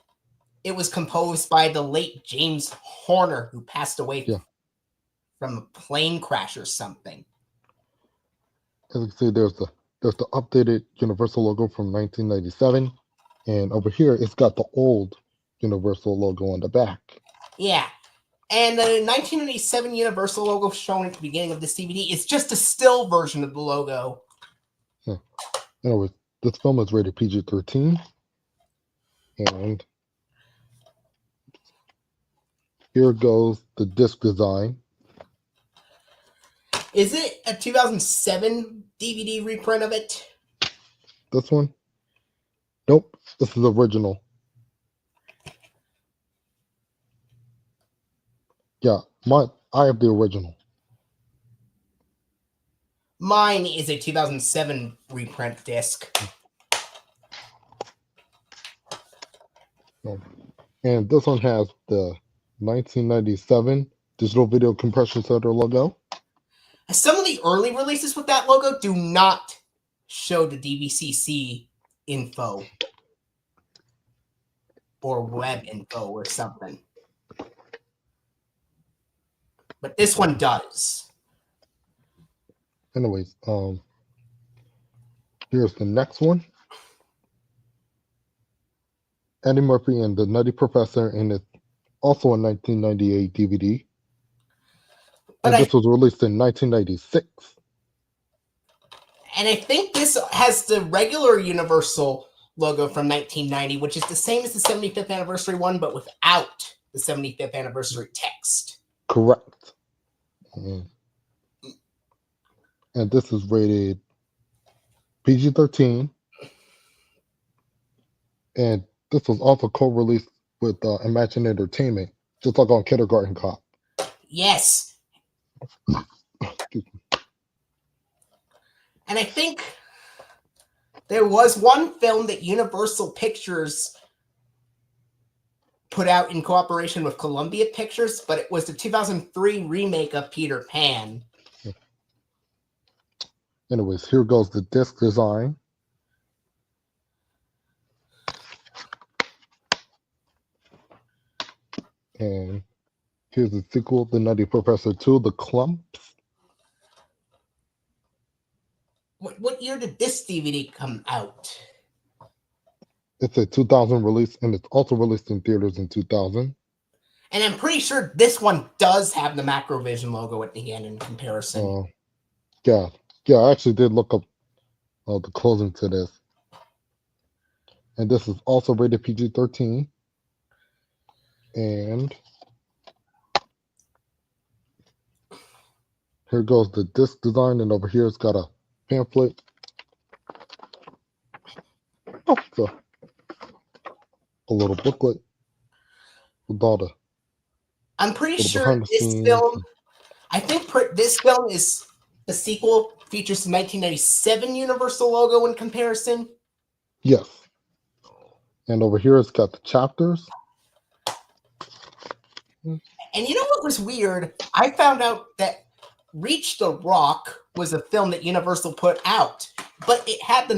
Speaker 2: it was composed by the late James Horner, who passed away from a plane crash or something.
Speaker 1: As you can see, there's the updated Universal logo from 1997, and over here it's got the old Universal logo on the back.
Speaker 2: Yeah, and the 1997 Universal logo shown at the beginning of this DVD is just a still version of the logo.
Speaker 1: Yeah. Anyway, this film is rated PG-13, and here goes the disc design.
Speaker 2: Is it a 2007 DVD reprint of it?
Speaker 1: This one? Nope, this is original. Yeah, I have the original.
Speaker 2: Mine is a 2007 reprint disc.
Speaker 1: And this one has the 1997 Digital Video Compression Center logo.
Speaker 2: Some of the early releases with that logo do not show the DVCC info or web info or something. But this one does.
Speaker 1: Anyways, here's the next one. Eddie Murphy and the Nutty Professor, and it's also a 1998 DVD. And this was released in 1996.
Speaker 2: And I think this has the regular Universal logo from 1990, which is the same as the 75th anniversary one, but without the 75th anniversary text.
Speaker 1: Correct. And this is rated PG-13. And this was also co-released with Imagine Entertainment, just like on Kindergarten Cop.
Speaker 2: Yes. And I think there was one film that Universal Pictures put out in cooperation with Columbia Pictures, but it was the 2003 remake of Peter Pan.
Speaker 1: Anyways, here goes the disc design. And here's the sequel, The Nutty Professor 2, The Clumps.
Speaker 2: What year did this DVD come out?
Speaker 1: It's a 2000 release, and it's also released in theaters in 2000.
Speaker 2: And I'm pretty sure this one does have the Macrovision logo at the end in comparison.
Speaker 1: Yeah, I actually did look up the closing to this. And this is also rated PG-13. And here goes the disc design, and over here it's got a pamphlet. Oh, so a little booklet with all the.
Speaker 2: I'm pretty sure this film. I think this film is the sequel. Features the 1997 Universal logo in comparison.
Speaker 1: Yes. And over here it's got the chapters.
Speaker 2: And you know what was weird? I found out that Reach the Rock was a film that Universal put out, but it had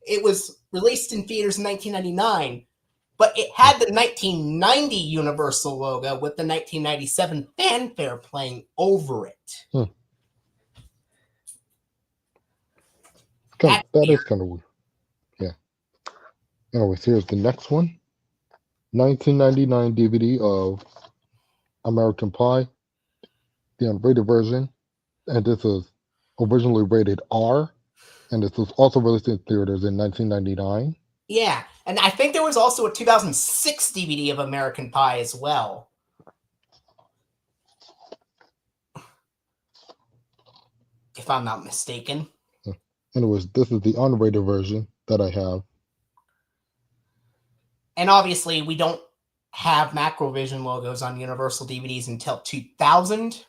Speaker 2: it was released in theaters in 1999, but it had the 1990 Universal logo with the 1997 fanfare playing over it.
Speaker 1: That is kind of weird. Yeah. Anyways, here's the next one. 1999 DVD of American Pie, the unrated version. And this is originally rated R. And this was also released in theaters in 1999.
Speaker 2: Yeah. And I think there was also a 2006 DVD of American Pie as well. If I'm not mistaken.
Speaker 1: Anyways, this is the unrated version that I have.
Speaker 2: And obviously, we don't have Macrovision logos on Universal DVDs until 2000.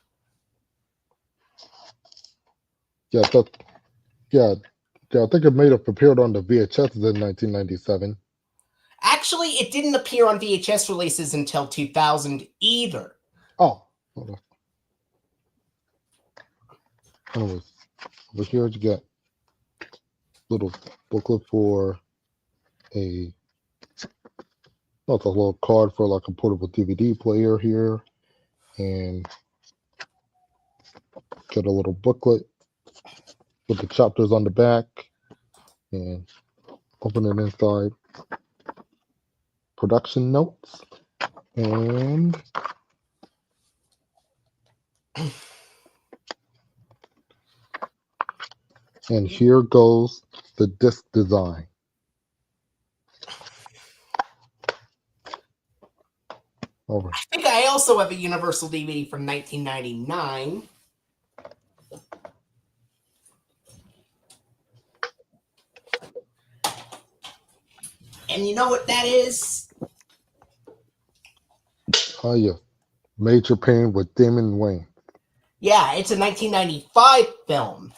Speaker 1: Yeah, I think it may have appeared on the VHS in 1997.
Speaker 2: Actually, it didn't appear on VHS releases until 2000 either.
Speaker 1: Oh. Hold on. Anyways, over here you get little booklet for it's a little card for like a portable DVD player here, and get a little booklet with the chapters on the back, and open it inside. Production notes, and here goes the disc design. Over.
Speaker 2: I think I also have a Universal DVD from 1999. And you know what that is?
Speaker 1: Oh, yeah. Major Pain with Damon Wayans.
Speaker 2: Yeah, it's a 1995 film.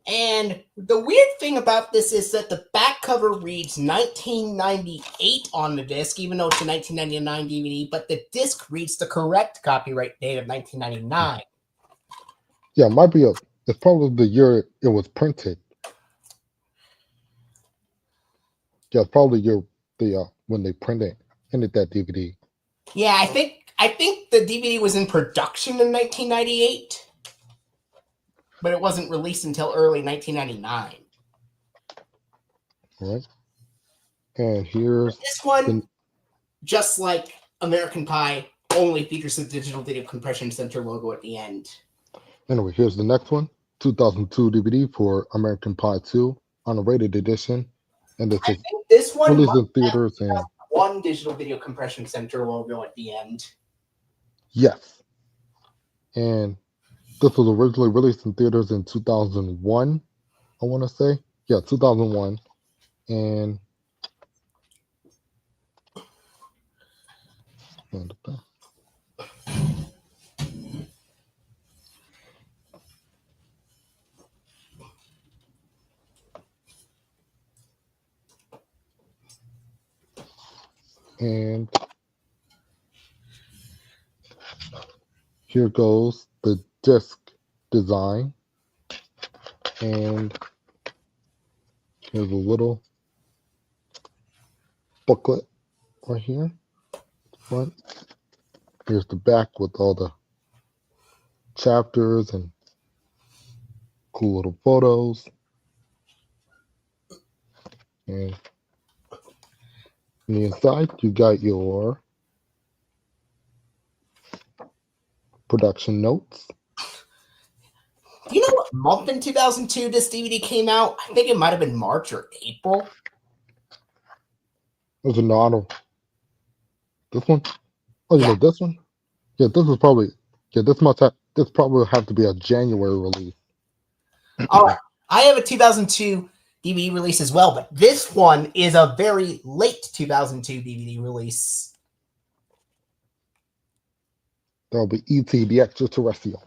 Speaker 2: And the weird thing about this is that the back cover reads 1998 on the disc, even though it's a 1999 DVD, but the disc reads the correct copyright date of 1999.
Speaker 1: Yeah, it might be it's probably the year it was printed. Yeah, it's probably when they printed that DVD.
Speaker 2: Yeah, I think the DVD was in production in 1998. But it wasn't released until early 1999.
Speaker 1: All right. And here's
Speaker 2: this one, just like American Pie, only features the digital video compression center logo at the end.
Speaker 1: Anyway, here's the next one. 2002 DVD for American Pie 2, unrated edition. And
Speaker 2: I think this one
Speaker 1: released in theaters and
Speaker 2: one digital video compression center logo at the end.
Speaker 1: Yes. And this was originally released in theaters in 2001, I want to say. Yeah, 2001. And And the back. And here goes the disc design. And here's a little booklet right here. Front. Here's the back with all the chapters and cool little photos. And on the inside, you got your production notes.
Speaker 2: Do you know what month in 2002 this DVD came out? I think it might have been March or April.
Speaker 1: There's an auto. This one? Oh, you
Speaker 2: Yeah.
Speaker 1: know this one? Yeah, this is probably. Yeah, this probably have to be a January release.
Speaker 2: All right. I have a 2002 DVD release as well, but this one is a very late 2002 DVD release.
Speaker 1: That'll be E.T. the Extraterrestrial.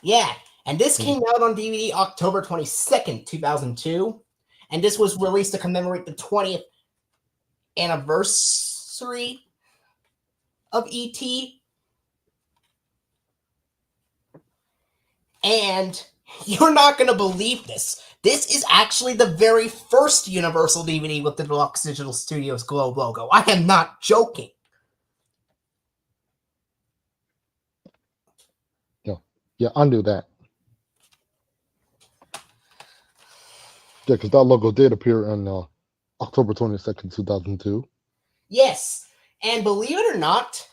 Speaker 2: Yeah, and this came out on DVD October 22nd, 2002, and this was released to commemorate the 20th anniversary of E.T. And you're not going to believe this. This is actually the very first Universal DVD with the Deluxe Digital Studios Globe logo. I am not joking.
Speaker 1: Yeah, undo that. Yeah, because that logo did appear on October 22nd, 2002.
Speaker 2: Yes, and believe it or not,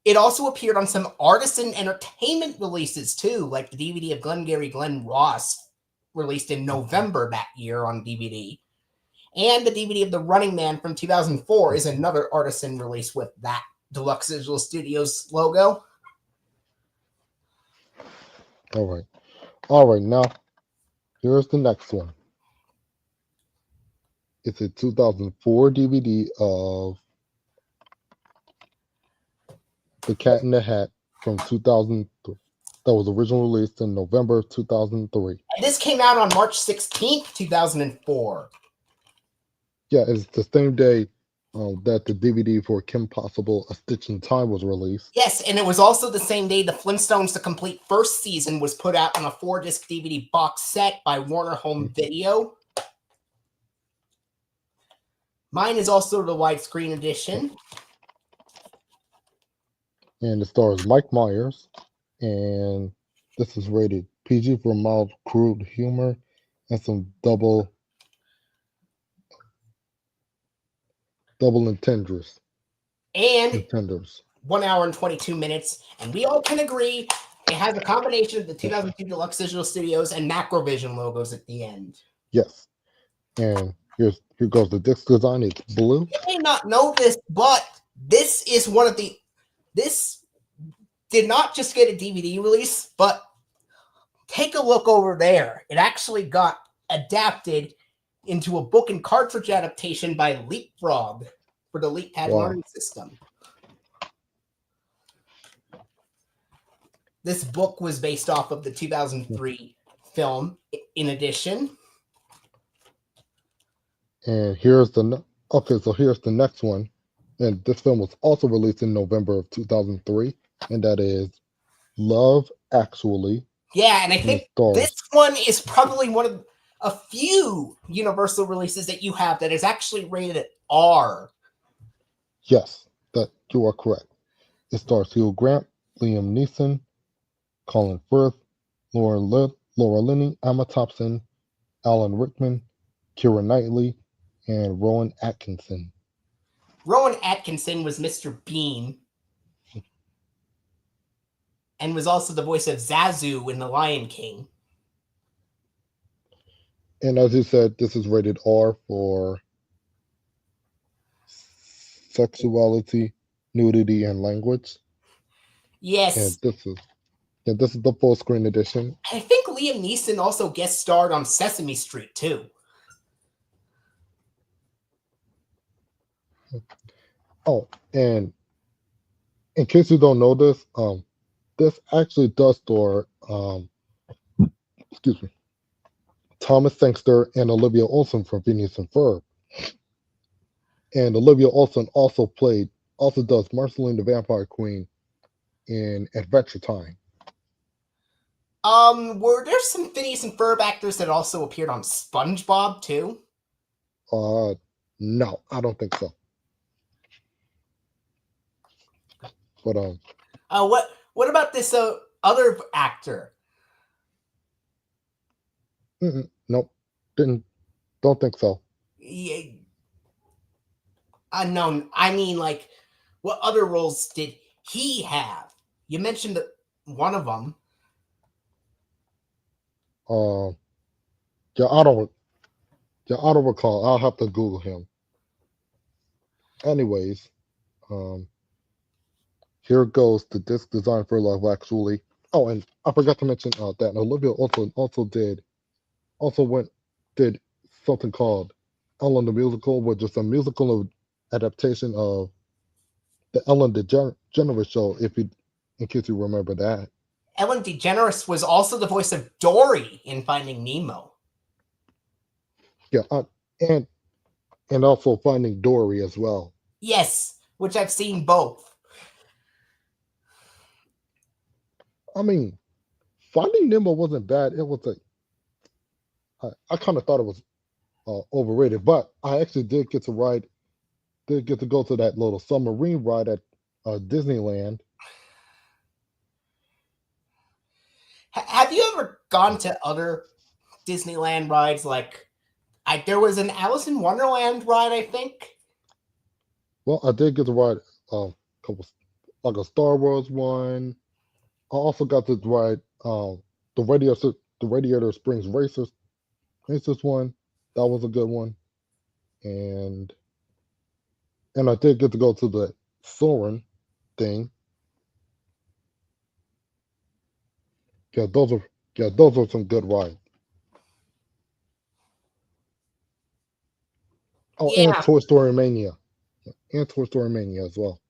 Speaker 2: it also appeared on some artisan entertainment releases too, like the DVD of Glengarry Glen Ross, released in November that year on DVD. And the DVD of The Running Man from 2004 is another artisan release with that Deluxe Digital Studios logo.
Speaker 1: All right, now here's the next one. It's a 2004 DVD of The Cat in the Hat from 2003. That was originally released in November 2003.
Speaker 2: And this came out on March 16th, 2004.
Speaker 1: Yeah, it's the same day that the DVD for Kim Possible: A Stitch in Time was released.
Speaker 2: Yes, and it was also the same day the Flintstones The Complete First Season was put out on a 4-disc DVD box set by Warner Home Video. Mine is also the widescreen edition.
Speaker 1: And it stars Mike Myers. And this is rated PG for mild, crude humor and some double entendres.
Speaker 2: And 1 hour and 22 minutes. And we all can agree it has a combination of the 2002 Deluxe Digital Studios and Macrovision logos at the end.
Speaker 1: Yes. And here goes the disc design. It's blue.
Speaker 2: You may not know this, but this is one of the... This did not just get a DVD release, but take a look over there. It actually got adapted into a book and cartridge adaptation by Leapfrog for the LeapPad learning system. This book was based off of the 2003 film, in addition.
Speaker 1: And here's the next one. And this film was also released in November of 2003, and that is Love Actually.
Speaker 2: Yeah, and I think this one is probably one of a few Universal releases that you have that is actually rated at R.
Speaker 1: Yes, that you are correct. It stars Hugh Grant, Liam Neeson, Colin Firth, Laura Linney, Emma Thompson, Alan Rickman, Keira Knightley, and Rowan Atkinson.
Speaker 2: Rowan Atkinson was Mr. Bean and was also the voice of Zazu in The Lion King.
Speaker 1: And as you said, this is rated R for sexuality, nudity, and language.
Speaker 2: Yes.
Speaker 1: And this is the full screen edition.
Speaker 2: I think Liam Neeson also guest starred on Sesame Street too.
Speaker 1: Oh, and in case you don't know this actually does star excuse me, Thomas Sangster and Olivia Olson from Phineas and Ferb. And Olivia Olson also does Marceline the Vampire Queen in Adventure Time.
Speaker 2: Were there some Phineas and Ferb actors that also appeared on SpongeBob too?
Speaker 1: No, I don't think so. But
Speaker 2: what about this other actor?
Speaker 1: Nope, don't think so.
Speaker 2: Yeah, unknown. I mean, like, what other roles did he have? You mentioned one of them.
Speaker 1: Yeah, I don't recall. I'll have to Google him. Anyways, here goes the disc design for Love Actually. Oh, and I forgot to mention that Olivia did something called Ellen the Musical, which is a musical adaptation of the Ellen DeGeneres show. In case you remember that.
Speaker 2: Ellen DeGeneres was also the voice of Dory in Finding Nemo.
Speaker 1: Yeah, and also Finding Dory as well.
Speaker 2: Yes, which I've seen both.
Speaker 1: I mean, Finding Nemo wasn't bad. It was I kind of thought it was overrated, but I actually did get to go to that little submarine ride at Disneyland.
Speaker 2: Have you ever gone to other Disneyland rides? Like, there was an Alice in Wonderland ride, I think.
Speaker 1: Well, I did get to ride couple like a Star Wars one. I also got to ride the Radiator Springs Racers one. That was a good one, and I did get to go to the Soarin' thing. Yeah, those are some good rides. Oh, and
Speaker 2: Yeah,
Speaker 1: Toy Story Mania, as well.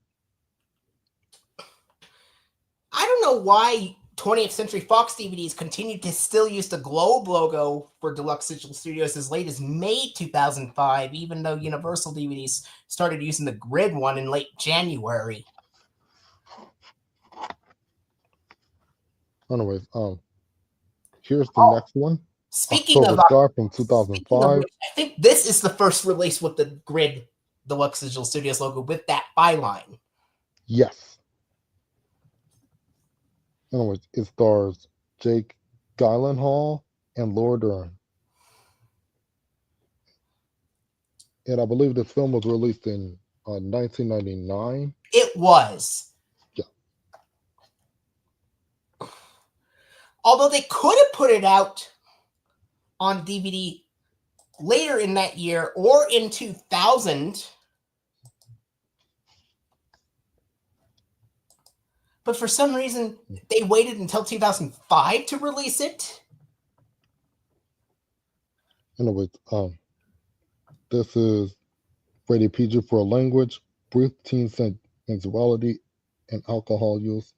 Speaker 2: I don't know why 20th Century Fox DVDs continued to still use the globe logo for Deluxe Digital Studios as late as May 2005, even though Universal DVDs started using the grid one in late January.
Speaker 1: Anyways, here's the next one.
Speaker 2: Speaking
Speaker 1: October
Speaker 2: of
Speaker 1: Sky from
Speaker 2: speaking of
Speaker 1: 2005.
Speaker 2: which, I think this is the first release with the grid Deluxe Digital Studios logo with that byline.
Speaker 1: Yes. Anyways, it stars Jake Gyllenhaal and Laura Dern. And I believe this film was released in 1999.
Speaker 2: It was.
Speaker 1: Yeah.
Speaker 2: Although they could have put it out on DVD later in that year or in 2000. But for some reason, they waited until 2005 to release it.
Speaker 1: Anyways, this is rated PG for language, brief teen sensuality, and alcohol use,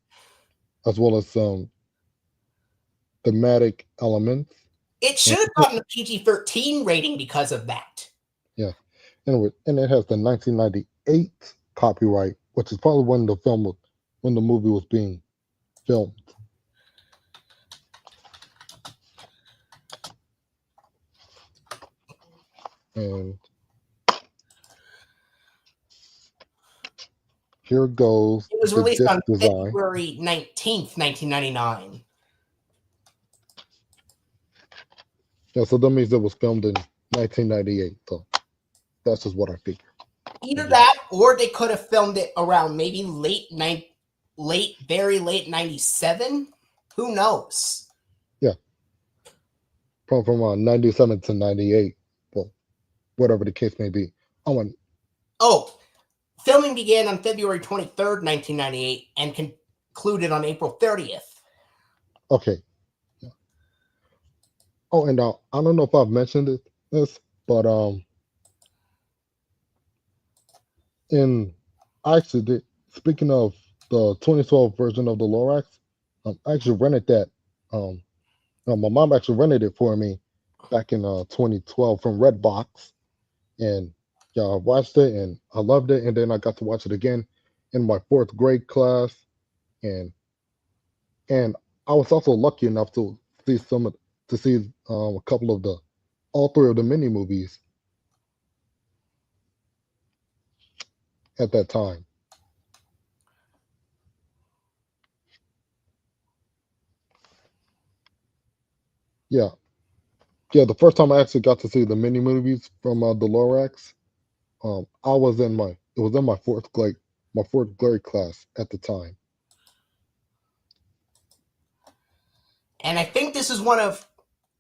Speaker 1: as well as some thematic elements.
Speaker 2: It should have gotten a PG-13 rating because of that.
Speaker 1: Yeah. Anyway, and it has the 1998 copyright, which is probably when the movie was being filmed. And here goes
Speaker 2: It was
Speaker 1: the
Speaker 2: released
Speaker 1: disc
Speaker 2: on
Speaker 1: design.
Speaker 2: February 19th, 1999.
Speaker 1: Yeah, so that means it was filmed in 1998. So that's just what I figured.
Speaker 2: Either that, or they could have filmed it around maybe very late 97. Who knows?
Speaker 1: Yeah. From 97 to 98. Well, whatever the case may be.
Speaker 2: Filming began on February 23rd, 1998, and concluded on April 30th.
Speaker 1: Okay. Oh, and I don't know if I've mentioned this, but in I actually did. Speaking of the 2012 version of the Lorax, I actually rented that. Um, my mom actually rented it for me back in 2012 from Redbox, and yeah, I watched it and I loved it. And then I got to watch it again in my fourth grade class, and and I was also lucky enough to see some of to see a couple of the all three of the mini movies at that time. Yeah, yeah. The first time I actually got to see the mini movies from the Lorax, I was in my it was in my fourth grade class at the time.
Speaker 2: And I think this is one of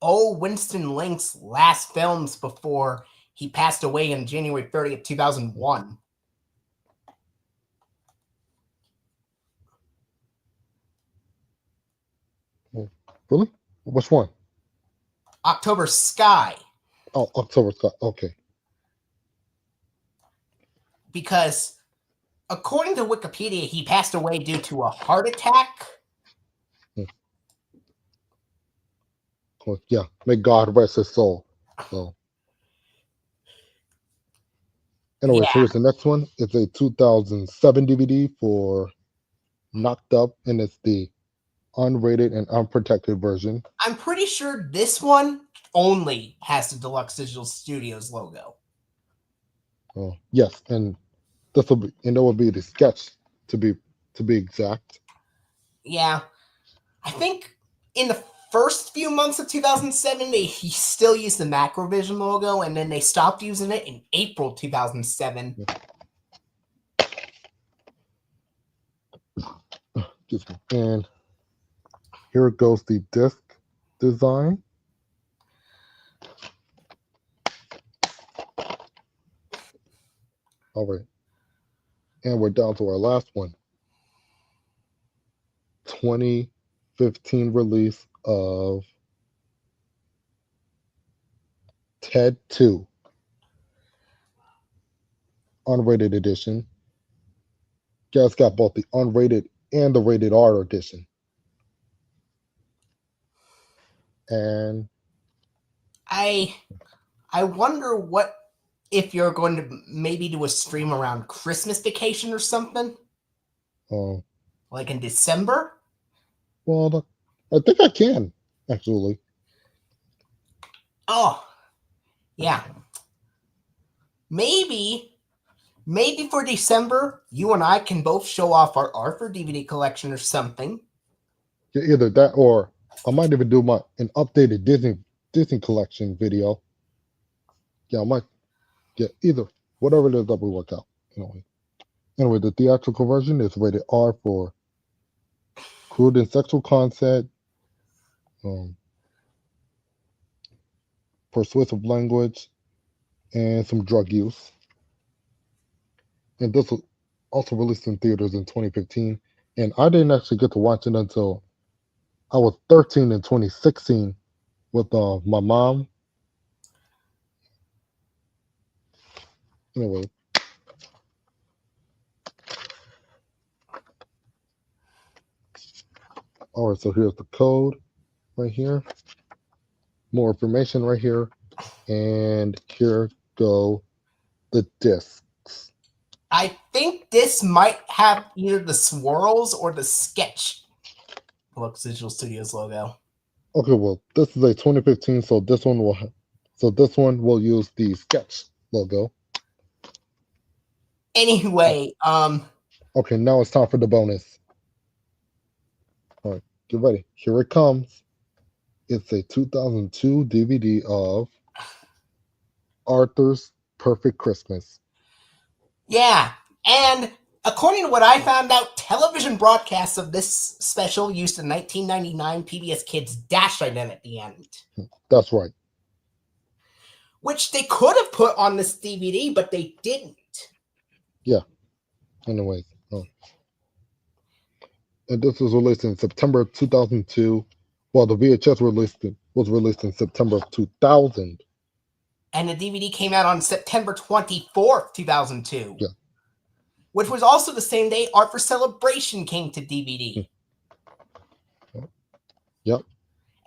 Speaker 2: Winston Link's last films before he passed away on January 30th, 2001.
Speaker 1: Oh, really? Which one?
Speaker 2: October Sky.
Speaker 1: Oh, October Sky. Okay.
Speaker 2: Because according to Wikipedia, he passed away due to a heart attack.
Speaker 1: Yeah. May God rest his soul. So, anyways,
Speaker 2: Yeah,
Speaker 1: here's the next one. It's a 2007 DVD for Knocked Up, and it's the unrated and unprotected version.
Speaker 2: I'm pretty sure this one only has the Deluxe Digital Studios logo.
Speaker 1: Yes, and that will be the sketch to be exact.
Speaker 2: Yeah, I think in the first few months of 2007, they still used the Macrovision logo, and then they stopped using it in April 2007.
Speaker 1: Excuse me. And here goes the disc design. All right. And we're down to our last one. 2015 release of Ted 2, unrated edition. Guys got both the unrated and the rated R edition. And
Speaker 2: I wonder what if you're going to maybe do a stream around Christmas vacation or something, like in December.
Speaker 1: well, I think I can actually.
Speaker 2: Oh, yeah. Maybe for December, you and I can both show off our Arthur DVD collection or something.
Speaker 1: Yeah, either that or I might even do an updated Disney collection video. Yeah, I might. Yeah, either whatever it is that we work out. Anyway, the theatrical version is rated R for crude and sexual content, um, persuasive language, and some drug use. And this was also released in theaters in 2015. And I didn't actually get to watch it until I was 13 in 2016 with my mom. Anyway, all right, so here's the code right here. More information right here. And here go the discs.
Speaker 2: I think this might have either the swirls or the sketch Deluxe Digital Studios logo.
Speaker 1: Okay, well, this is a 2015, so this one will use the sketch logo.
Speaker 2: Anyway,
Speaker 1: Okay, now it's time for the bonus. All right, get ready. Here it comes. It's a 2002 DVD of Arthur's Perfect Christmas.
Speaker 2: Yeah, and according to what I found out, television broadcasts of this special used a 1999 PBS Kids dash item at the end.
Speaker 1: That's right.
Speaker 2: Which they could have put on this DVD, but they didn't.
Speaker 1: Yeah. Anyways. And this was released in September 2002, while the VHS was released in September of 2000.
Speaker 2: And the DVD came out on September 24th, 2002.
Speaker 1: Yeah.
Speaker 2: which was also the same day Art for Celebration came to DVD.
Speaker 1: Yep.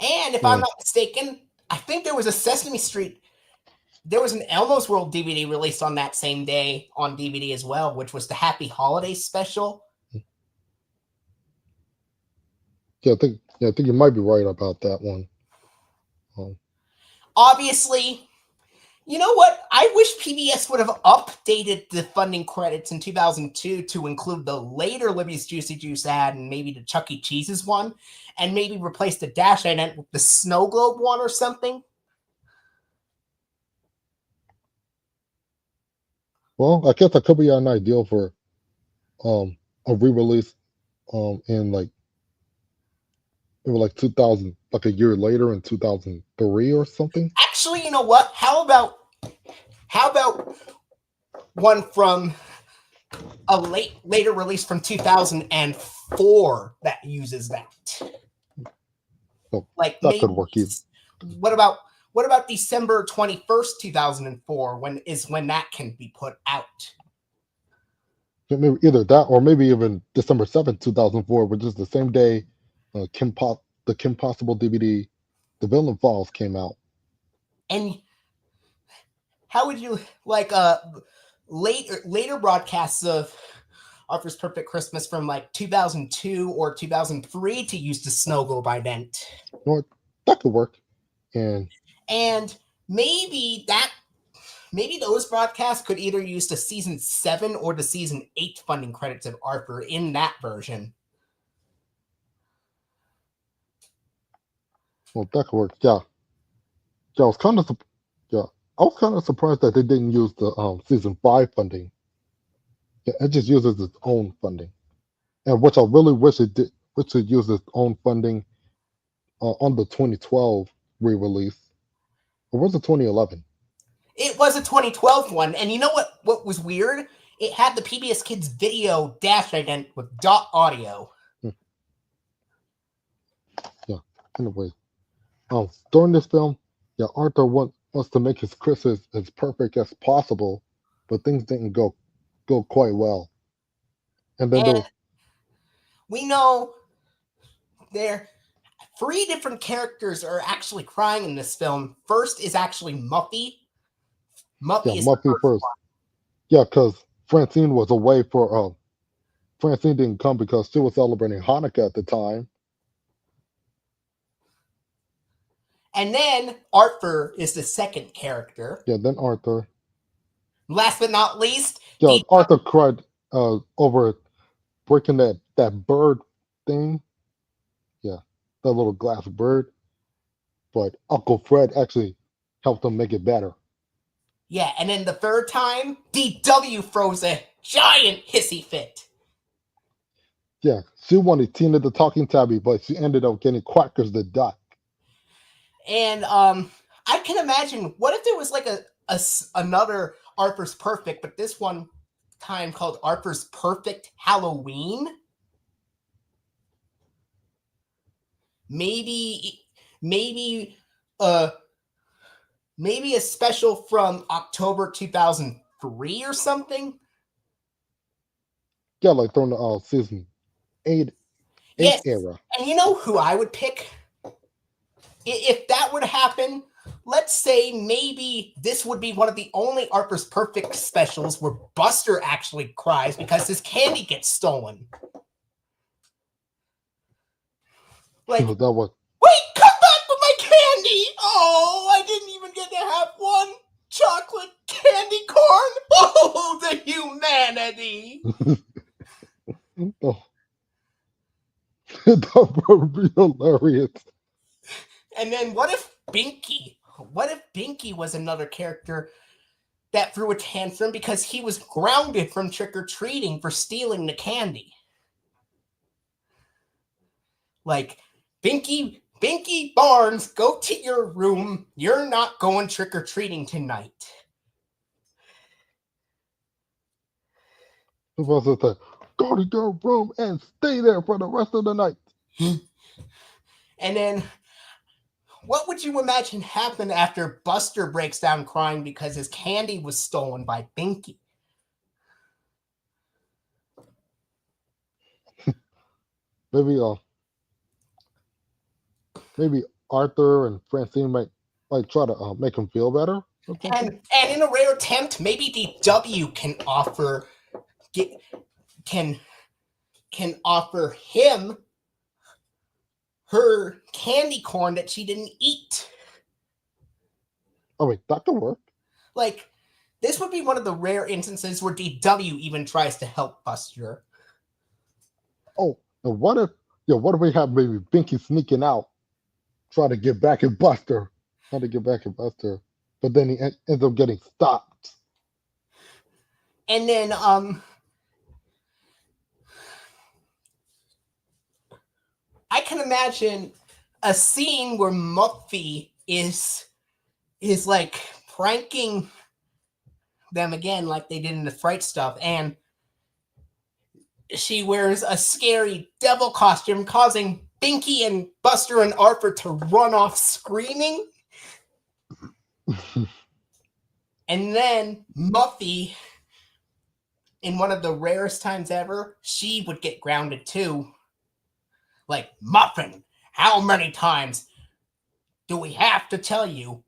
Speaker 2: And if I'm not mistaken, I think there was a Sesame Street, there was an Elmo's World DVD released on that same day on DVD as well, which was the Happy Holidays special.
Speaker 1: Yeah, I think you might be right about that one.
Speaker 2: Obviously, you know what? I wish PBS would have updated the funding credits in 2002 to include the later Libby's Juicy Juice ad and maybe the Chuck E. Cheese's one, and maybe replace the Dash ident with the Snow Globe one or something.
Speaker 1: Well, I guess that could be an ideal for a re-release in like 2000, like a year later in 2003 or something.
Speaker 2: Actually, you know what? How about one from a later release from 2004 that uses that?
Speaker 1: Oh,
Speaker 2: Like
Speaker 1: that
Speaker 2: maybe,
Speaker 1: could work either.
Speaker 2: What about December 21st, 2004? When that can be put out?
Speaker 1: Maybe either that or maybe even December 7th, 2004, which is the same day the Kim Possible DVD, The Villain Falls came out.
Speaker 2: And how would you like later broadcasts of Arthur's Perfect Christmas from like 2002 or 2003 to use the Snow Globe ident?
Speaker 1: You know what? That could work. And
Speaker 2: maybe those broadcasts could either use the season 7 or the season 8 funding credits of Arthur in that version.
Speaker 1: Well, that could work. Yeah. I was kind of surprised that they didn't use the season 5 funding. Yeah, it just uses its own funding, and which I really wish it did. Which it used its own funding on the 2012 re-release, or was it 2011?
Speaker 2: It was a 2012 one, and you know what was weird? It had the PBS Kids video dash ident with dot audio.
Speaker 1: Yeah. Anyway, during this film, yeah, Arthur wants to make his Christmas as perfect as possible, but things didn't go quite well. And then
Speaker 2: we know there 3 different characters are actually crying in this film. First is actually Muffy. Muffy is
Speaker 1: Muffy first. One. Yeah, because Francine was away for Francine didn't come because she was celebrating Hanukkah at the time.
Speaker 2: And then Arthur is the second character.
Speaker 1: Yeah, then Arthur.
Speaker 2: Last but not least,
Speaker 1: yeah, Arthur cried over breaking that bird thing. Yeah, that little glass bird. But Uncle Fred actually helped him make it better.
Speaker 2: Yeah, and then the third time, DW throws a giant hissy fit.
Speaker 1: Yeah, she wanted Tina the Talking Tabby, but she ended up getting Quackers the Duck.
Speaker 2: And I can imagine, what if there was like another Arthur's Perfect, but this one time called Arthur's Perfect Halloween? Maybe a special from October 2003 or something.
Speaker 1: Yeah, like from the season 8 era.
Speaker 2: And you know who I would pick? If that would happen, let's say maybe this would be one of the only Arthur's Perfect specials where Buster actually cries because his candy gets stolen. Like,
Speaker 1: that was...
Speaker 2: wait, come back with my candy! Oh, I didn't even get to have one chocolate candy corn. Oh, the humanity!
Speaker 1: Oh. That would be hilarious.
Speaker 2: And then what if Binky was another character that threw a tantrum because he was grounded from trick-or-treating for stealing the candy? Like, Binky Barnes, go to your room. You're not going trick-or-treating tonight.
Speaker 1: It was just like, go to your room and stay there for the rest of the night.
Speaker 2: And then, what would you imagine happened after Buster breaks down crying because his candy was stolen by Binky?
Speaker 1: maybe maybe Arthur and Francine might try to make him feel better or something.
Speaker 2: And in a rare attempt, maybe DW get, can can offer him her candy corn that she didn't eat.
Speaker 1: Oh wait, that could work.
Speaker 2: Like, this would be one of the rare instances where DW even tries to help Buster.
Speaker 1: Oh, and what if we have maybe Binky sneaking out, try to get back at Buster, but then he ends up getting stopped.
Speaker 2: And then I can imagine a scene where Muffy is like pranking them again like they did in the Fright stuff, and she wears a scary devil costume, causing Binky and Buster and Arthur to run off screaming. And then Muffy, in one of the rarest times ever, she would get grounded too. Like, Muffin, how many times do we have to tell you?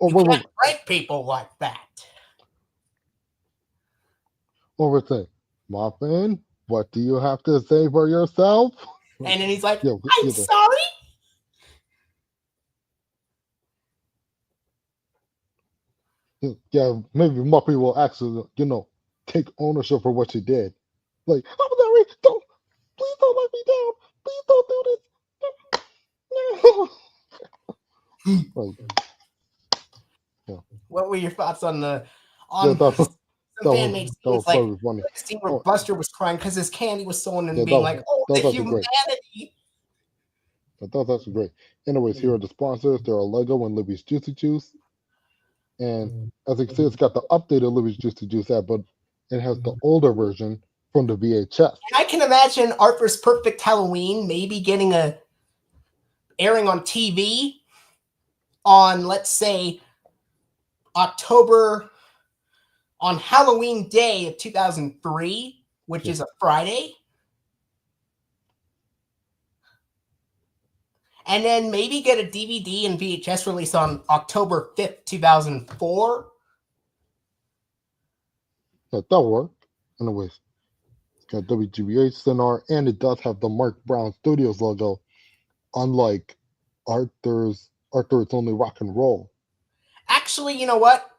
Speaker 1: Oh,
Speaker 2: You can't prank people like that.
Speaker 1: What we're saying, Muffin, what do you have to say for yourself?
Speaker 2: And then he's like,
Speaker 1: Yeah,
Speaker 2: I'm sorry.
Speaker 1: Yeah, maybe Muffy will actually, take ownership for what she did. Like, I'm sorry, please don't let me down. Please don't do this. No. Like, yeah.
Speaker 2: What were your thoughts on
Speaker 1: that
Speaker 2: fan-made scenes,
Speaker 1: was
Speaker 2: like
Speaker 1: probably funny.
Speaker 2: the scene where Buster was crying because his candy was stolen and
Speaker 1: Yeah,
Speaker 2: being like, oh, the
Speaker 1: that was
Speaker 2: humanity.
Speaker 1: That was actually great. Anyways, here are the sponsors. There are Lego and Libby's Juicy Juice. And as you can see, it's got the updated Libby's Juicy Juice app, but it has the older version from the VHS.
Speaker 2: And I can imagine Arthur's Perfect Halloween maybe getting airing on TV on, let's say, on Halloween Day of 2003, which is a Friday. And then maybe get a DVD and VHS release on October 5th, 2004.
Speaker 1: Yeah, that'll work. Anyways, it's got WGBH Sonar, and it does have the Mark Brown Studios logo, unlike Arthur It's Only Rock and Roll.
Speaker 2: Actually, you know what?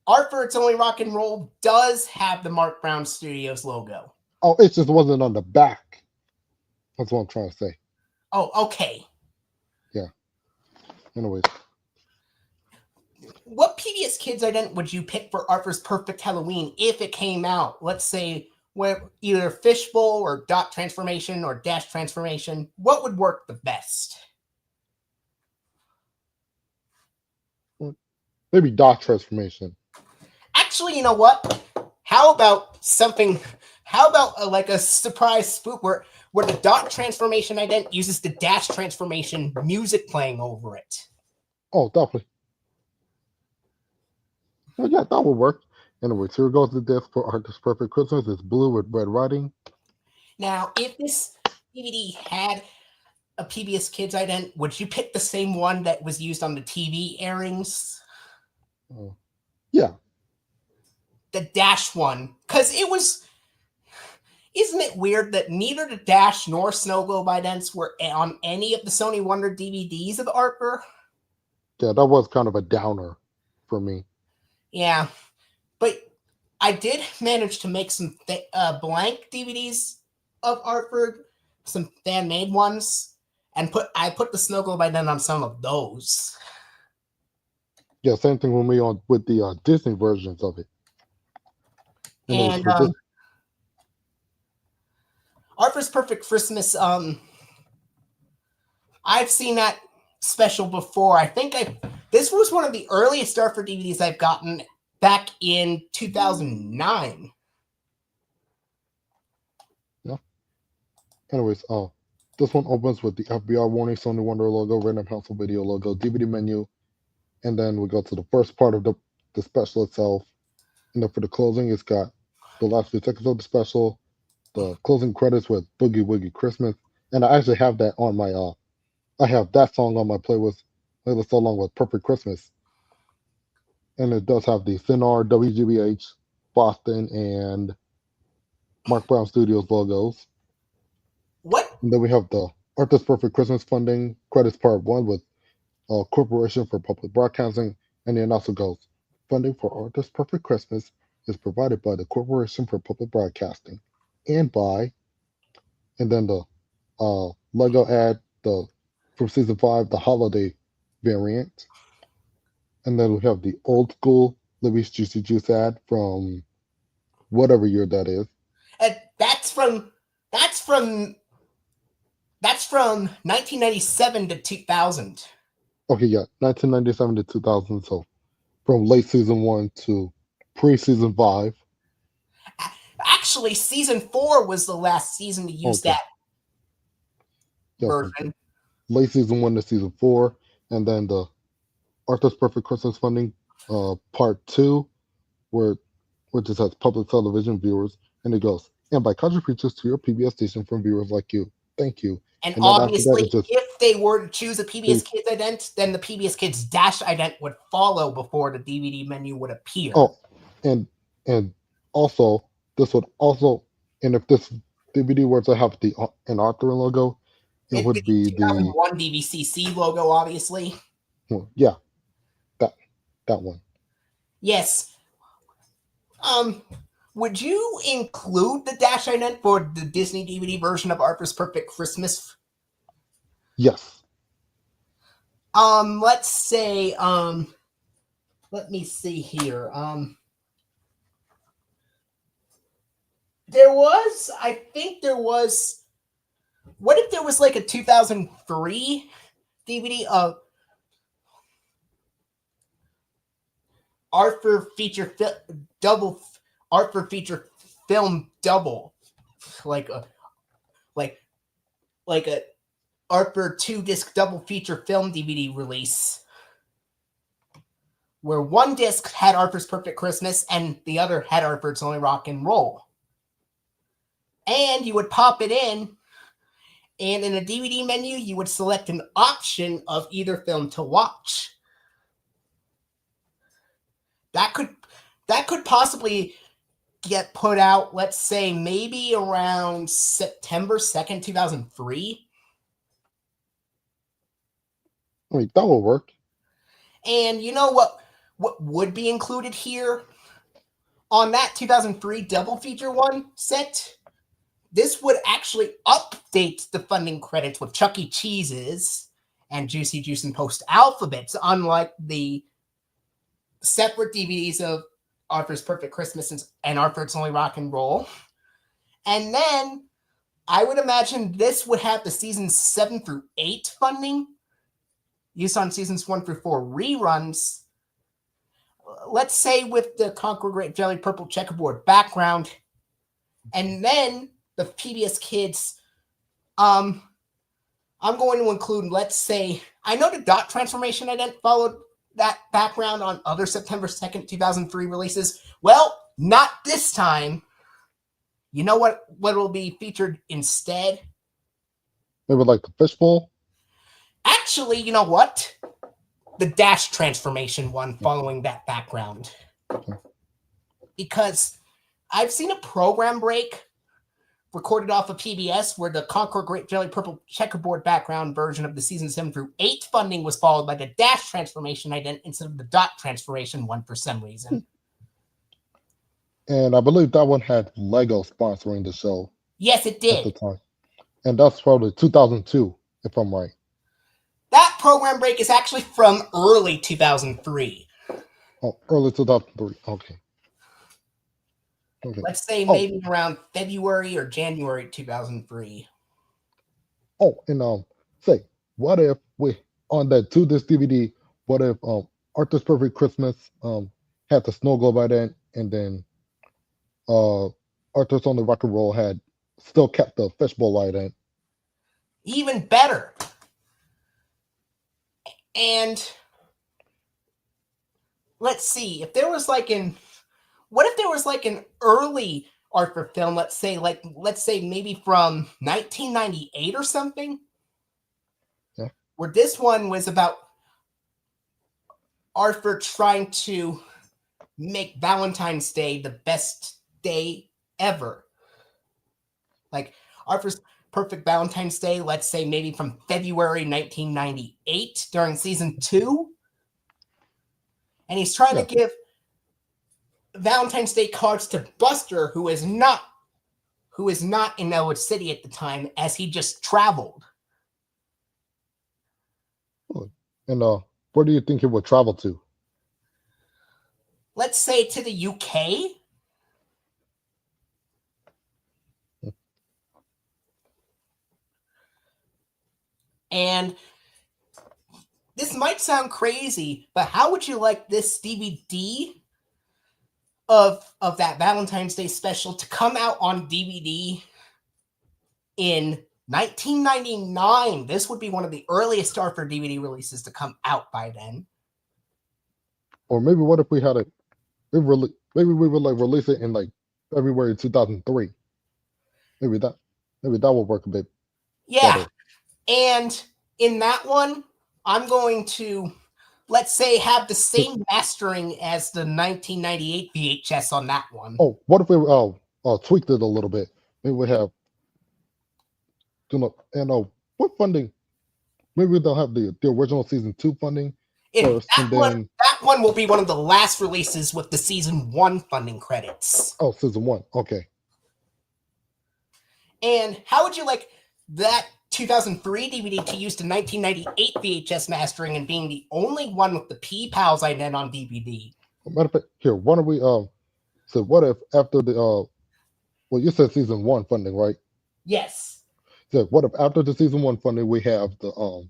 Speaker 2: Arthur It's Only Rock and Roll does have the Mark Brown Studios logo.
Speaker 1: Oh, it just wasn't on the back. That's what I'm trying to say.
Speaker 2: Oh, okay.
Speaker 1: Yeah. Anyways.
Speaker 2: What PBS Kids ident would you pick for Arthur's Perfect Halloween if it came out? Let's say either fishbowl or dot transformation or dash transformation. What would work the best?
Speaker 1: Maybe dot transformation.
Speaker 2: Actually, you know what? How about like a surprise spook where the dot transformation ident uses the dash transformation music playing over it?
Speaker 1: Oh, definitely. Oh, yeah, that would work. Anyways, here goes the disc for Arthur's Perfect Christmas. It's blue with red writing.
Speaker 2: Now, if this DVD had a PBS Kids ident, would you pick the same one that was used on the TV airings?
Speaker 1: Yeah.
Speaker 2: The Dash one. Because isn't it weird that neither the Dash nor Snow Globe idents were on any of the Sony Wonder DVDs of Arthur?
Speaker 1: Yeah, that was kind of a downer for me.
Speaker 2: Yeah. But I did manage to make some blank DVDs of Arthur, some fan-made ones, and I put the Snow Globe ident on some of those.
Speaker 1: Yeah, same thing with me with the Disney versions of it.
Speaker 2: And Arthur's Perfect Christmas, I've seen that special before. I think this was one of the earliest Arthur DVDs I've gotten back in 2009.
Speaker 1: Yeah. Anyways, this one opens with the FBR warning, Sony Wonder logo, Random House Video logo, DVD menu, and then we go to the first part of the special itself. And then for the closing, it's got the last few seconds of the special, the closing credits with Boogie Woogie Christmas, and I actually have that on my I have that song on my playlist along with Perfect Christmas, and it does have the Finar, WGBH, Boston, and Mark Brown Studios logos.
Speaker 2: What?
Speaker 1: And then we have the Arthur's Perfect Christmas funding credits part one with Corporation for Public Broadcasting, and then also goes funding for Arthur's Perfect Christmas is provided by the Corporation for Public Broadcasting, and by, and then the Lego ad the from season five the holiday variant, and then we have the old school Libby's Juicy Juice ad from whatever year that is.
Speaker 2: And that's from that's from 1997 to 2000.
Speaker 1: Okay, yeah, 1997 to 2000. So from late season one to pre-season five.
Speaker 2: Actually, season 4 was the last season to use
Speaker 1: Okay,
Speaker 2: that
Speaker 1: yeah, from
Speaker 2: version.
Speaker 1: late season one to season four, and then the Arthur's Perfect Christmas funding, part two, where which just has public television viewers, and it goes, and by contributions to your PBS station from viewers like you. Thank you.
Speaker 2: And
Speaker 1: And then after that,
Speaker 2: obviously,
Speaker 1: it just
Speaker 2: if they were to choose a PBS
Speaker 1: they
Speaker 2: Kids ident, then the PBS Kids Dash ident would follow before the DVD menu would appear.
Speaker 1: oh, and and also this would also, and if this DVD were to have the an Arthur logo, it
Speaker 2: It'd be
Speaker 1: would be
Speaker 2: the
Speaker 1: the
Speaker 2: 2001 DVCC logo, obviously.
Speaker 1: well, yeah, that that one.
Speaker 2: Yes. Would you include the Dash ident for the Disney DVD version of Arthur's Perfect Christmas?
Speaker 1: Yes.
Speaker 2: Let's say, let me see here. I think there was, what if there was like a 2003 DVD of Arthur feature double, Arthur feature film double, like a, like, like a Arthur 2-disc double feature film DVD release, where one disc had Arthur's Perfect Christmas and the other had Arthur's Only Rock and Roll. And you would pop it in, and in a DVD menu, you would select an option of either film to watch. That could possibly get put out, let's say, maybe around September 2nd, 2003.
Speaker 1: I mean, that will work.
Speaker 2: And you know what would be included here? On that 2003 double feature one set, this would actually update the funding credits with Chuck E. Cheese's and Juicy Juice and Post Alphabets, unlike the separate DVDs of Arthur's Perfect Christmas and Arthur's Only Rock and Roll. And then I would imagine this would have the seasons 7 through 8 funding, used on seasons 1 through 4 reruns. Let's say with the Conquer Great Jelly Purple checkerboard background. And then the PBS Kids, I'm going to include, let's say, I know the dot transformation ident followed that background on other September 2nd, 2003 releases. Well, not this time. You know what will be featured instead?
Speaker 1: Maybe like the fishbowl.
Speaker 2: Actually, you know what? The dash transformation one following that background. Because I've seen a program break recorded off of PBS where the Conquer Great Jelly Purple checkerboard background version of the season 7 through 8 funding was followed by the dash transformation ident instead of the dot transformation one for some reason.
Speaker 1: And I believe that one had Lego sponsoring the show.
Speaker 2: Yes, it
Speaker 1: at the
Speaker 2: did.
Speaker 1: time. And that's probably 2002, if I'm right.
Speaker 2: That program break is actually from early 2003.
Speaker 1: Oh, early 2003. Okay.
Speaker 2: Let's say maybe around February or January 2003.
Speaker 1: Oh, and say, what if we on that 2-disc DVD? What if Arthur's Perfect Christmas had the snow globe ident, and then Arthur's Only Rock and Roll had still kept the fishbowl ident?
Speaker 2: Even better. And let's see if there was like an. What if there was like an early Arthur film. Let's say maybe from 1998 or something.
Speaker 1: Yeah.
Speaker 2: Where this one was about Arthur trying to make Valentine's Day the best day ever. Like Arthur's Perfect Valentine's Day, let's say maybe from February 1998 during season 2. And he's trying to give Valentine's Day cards to Buster, who is not in Elwood City at the time, as he just traveled.
Speaker 1: And where do you think he would travel to?
Speaker 2: Let's say to the UK. And this might sound crazy, but how would you like this DVD of that Valentine's Day special to come out on DVD in 1999? This would be one of the earliest Arthur DVD releases to come out by then.
Speaker 1: Or maybe what if we had maybe we would like release it in like February 2003. Maybe that would work a bit.
Speaker 2: Yeah.
Speaker 1: Better.
Speaker 2: And in that one, I'm going to, let's say, have the same mastering as the 1998 VHS on that one.
Speaker 1: Oh, what if we tweaked it a little bit? Maybe we have, what funding? Maybe they'll have the original season 2 funding first, and then
Speaker 2: that one will be one of the last releases with the season 1 funding credits.
Speaker 1: Oh, season 1, okay.
Speaker 2: And how would you like that 2003 DVD to use the 1998 VHS mastering and being the only one with the P-Pals ident on DVD?
Speaker 1: Matter of fact, here, why don't we so what if after the well, you said season 1 funding, right?
Speaker 2: Yes.
Speaker 1: So what if after the season 1 funding we have the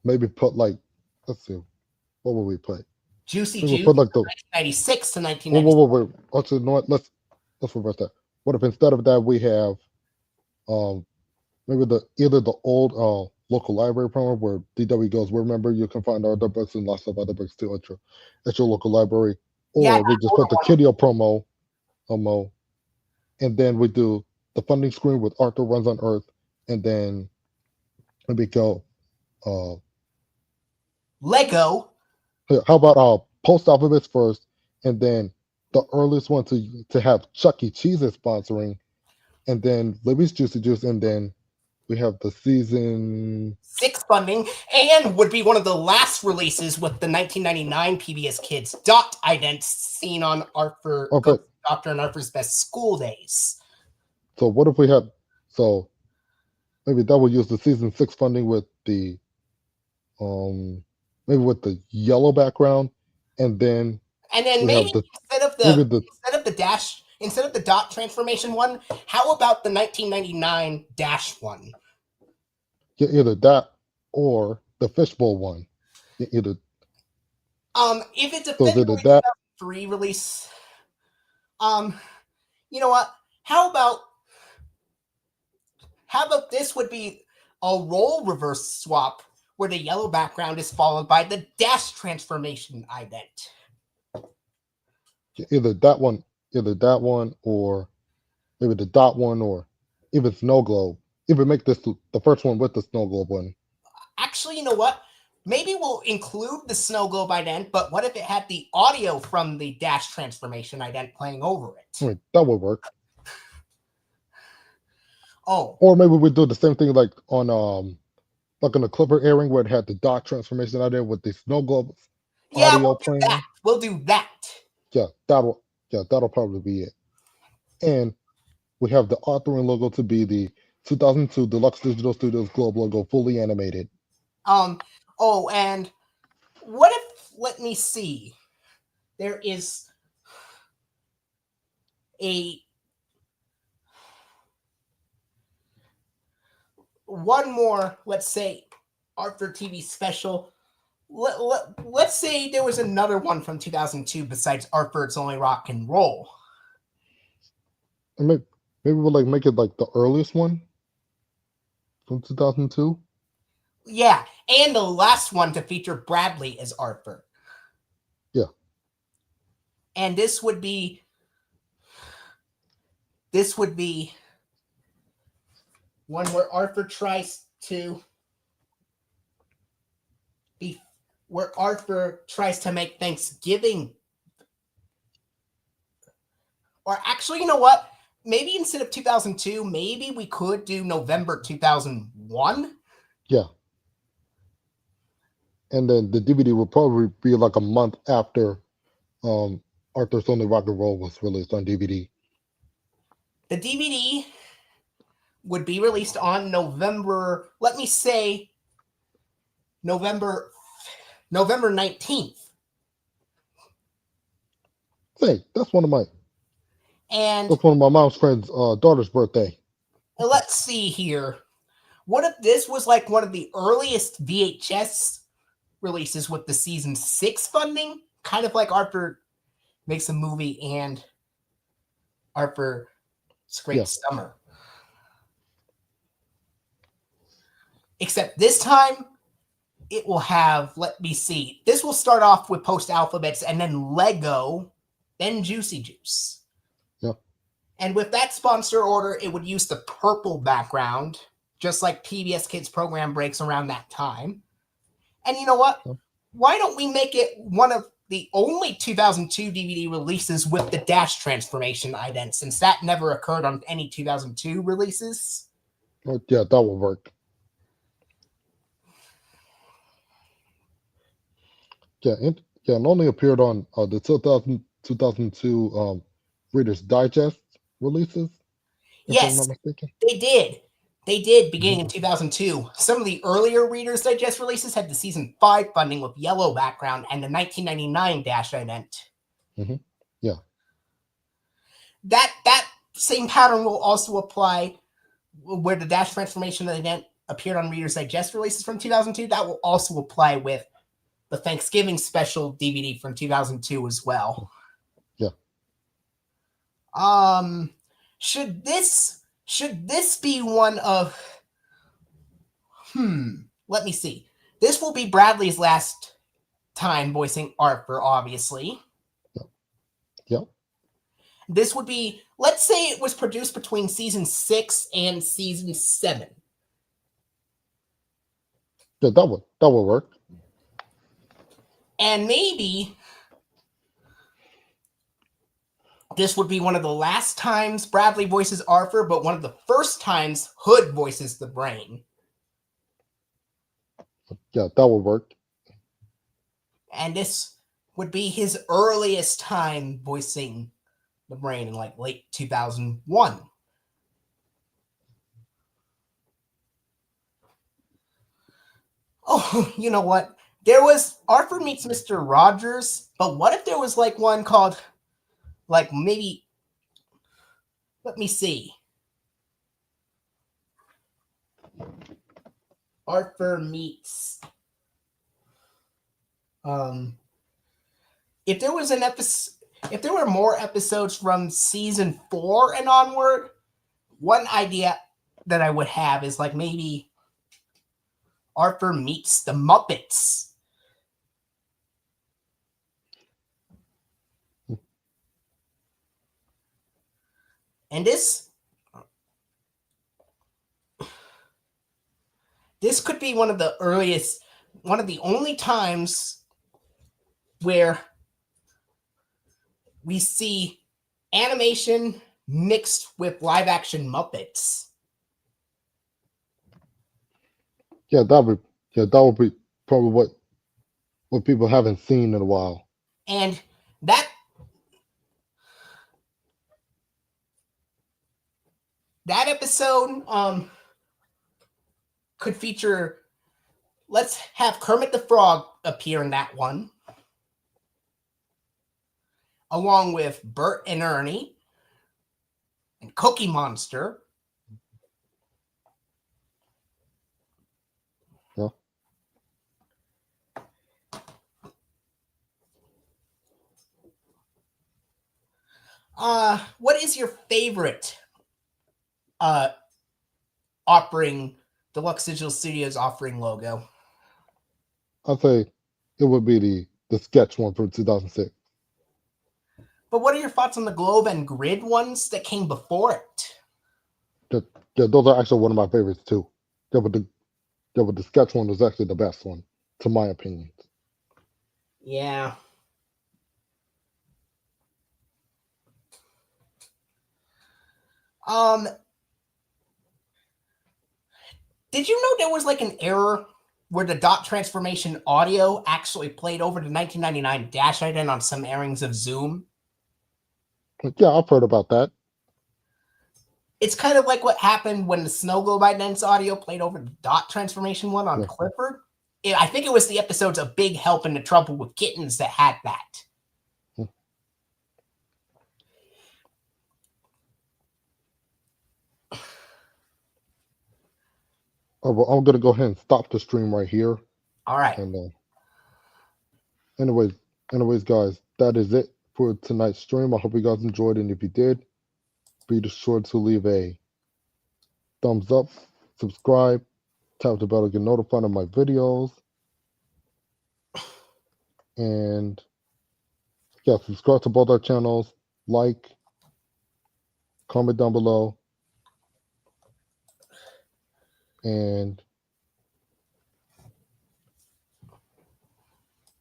Speaker 1: maybe put like, let's see, what would we put?
Speaker 2: Juicy
Speaker 1: Juice
Speaker 2: put
Speaker 1: like the
Speaker 2: 1996 to 1996.
Speaker 1: Wait. Also, you know what? Let's reverse that. What if instead of that we have maybe either the old local library promo where DW goes, remember you can find other books and lots of other books too at your local library, or we just put the Kiddio promo, and then we do the funding screen with Arthur Runs on Earth, and then we go
Speaker 2: Lego.
Speaker 1: How about post alphabets first, and then the earliest one to have Chuck E. Cheese's sponsoring, and then Libby's Juicy Juice, and then we have the season
Speaker 2: 6 funding, and would be one of the last releases with the 1999 PBS Kids dot ident seen on Arthur, Dr. and Arthur's Best School Days.
Speaker 1: So what if we had, so maybe that would use the season 6 funding with the maybe with the yellow background, and then
Speaker 2: maybe instead of the dot transformation one, how about the 1999 dash one?
Speaker 1: Yeah, either that or the fishbowl one. Either
Speaker 2: if it's a February 2003 release, you know what? How about this would be a role reverse swap where the yellow background is followed by the dash transformation ident.
Speaker 1: Either that one, or maybe the dot one, or even snow globe. Even make this the first one with the snow globe one.
Speaker 2: Actually, you know what? Maybe we'll include the snow globe ident, but what if it had the audio from the dash transformation ident playing over it?
Speaker 1: That would work.
Speaker 2: Oh.
Speaker 1: Or maybe we do the same thing like on the Clipper airing where it had the dot transformation ident with the snow globe audio playing.
Speaker 2: We'll do that.
Speaker 1: Yeah, that'll probably be it. And we have the authoring logo to be the 2002 Deluxe Digital Studios Globe logo, fully animated.
Speaker 2: Oh, and what if, let me see, there is one more, let's say, Arthur TV special. Let's say there was another one from 2002 besides Arthur It's Only Rock and Roll.
Speaker 1: And maybe we'll like make it like the earliest one from 2002.
Speaker 2: Yeah, and the last one to feature Bradley as Arthur.
Speaker 1: Yeah.
Speaker 2: And this would be this would be one where Arthur tries to make Thanksgiving. Or actually, you know what? Maybe instead of 2002, maybe we could do November 2001.
Speaker 1: Yeah. And then the DVD will probably be like a month after Arthur's Only Rock and Roll was released on DVD.
Speaker 2: The DVD would be released on November, let me say, November 19th.
Speaker 1: Hey, that's one of my
Speaker 2: And
Speaker 1: that's one of my mom's friend's daughter's birthday.
Speaker 2: let's see here. What if this was like one of the earliest VHS releases with the season 6 funding? Kind of like Arthur Makes a Movie and Arthur's Great Summer. Except this time, it will have, let me see, this will start off with Post Alphabets and then Lego, then Juicy Juice.
Speaker 1: Yeah.
Speaker 2: And with that sponsor order, it would use the purple background, just like PBS Kids program breaks around that time. And you know what?
Speaker 1: Yeah.
Speaker 2: Why don't we make it one of the only 2002 DVD releases with the dash transformation ident, since that never occurred on any 2002 releases?
Speaker 1: Yeah, that will work. Yeah, and only appeared on the 2002 Reader's Digest releases. If I'm
Speaker 2: Yes,
Speaker 1: not mistaken.
Speaker 2: they did. They did beginning in 2002. Some of the earlier Reader's Digest releases had the season 5 funding with yellow background and the 1999 dash ident.
Speaker 1: Yeah.
Speaker 2: That same pattern will also apply where the dash transformation ident appeared on Reader's Digest releases from 2002. That will also apply with the Thanksgiving special DVD from 2002 as well.
Speaker 1: Yeah.
Speaker 2: Should this be one of let me see. This will be Bradley's last time voicing Arthur, obviously.
Speaker 1: Yeah.
Speaker 2: This would be, let's say it was produced between season 6 and season 7.
Speaker 1: Yeah, that would work.
Speaker 2: And maybe this would be one of the last times Bradley voices Arthur, but one of the first times Hood voices the Brain.
Speaker 1: Yeah, that would work.
Speaker 2: And this would be his earliest time voicing the Brain in like late 2001. Oh, you know what? There was Arthur Meets Mr. Rogers, but what if there was like one called, like maybe, let me see. Arthur Meets, if there was an episode, if there were more episodes from season 4 and onward, one idea that I would have is like maybe Arthur Meets the Muppets. And this could be one of the only times where we see animation mixed with live action Muppets.
Speaker 1: Yeah, that would be probably what people haven't seen in a while.
Speaker 2: And that episode could feature, let's have Kermit the Frog appear in that one, along with Bert and Ernie and Cookie Monster.
Speaker 1: Yeah.
Speaker 2: What is your favorite Deluxe Digital Studios offering logo?
Speaker 1: I'd say it would be the sketch one from 2006.
Speaker 2: But what are your thoughts on the globe and grid ones that came before it?
Speaker 1: Yeah, those are actually one of my favorites too. But the sketch one was actually the best one, to my opinion.
Speaker 2: Yeah. Did you know there was like an error where the dot transformation audio actually played over the 1999 dash ident on some airings of Zoom?
Speaker 1: Yeah, I've heard about that.
Speaker 2: It's kind of like what happened when the snow globe idents audio played over the dot transformation one on
Speaker 1: Yeah.
Speaker 2: Clifford. I think it was the episodes of Big Help and the Trouble with Kittens that had that.
Speaker 1: Well, I'm gonna go ahead and stop the stream right here.
Speaker 2: All right.
Speaker 1: And anyways, guys, that is it for tonight's stream. I hope you guys enjoyed, and if you did, be sure to leave a thumbs up, subscribe, tap the bell to get notified of my videos, and yeah, subscribe to both our channels, like, comment down below, and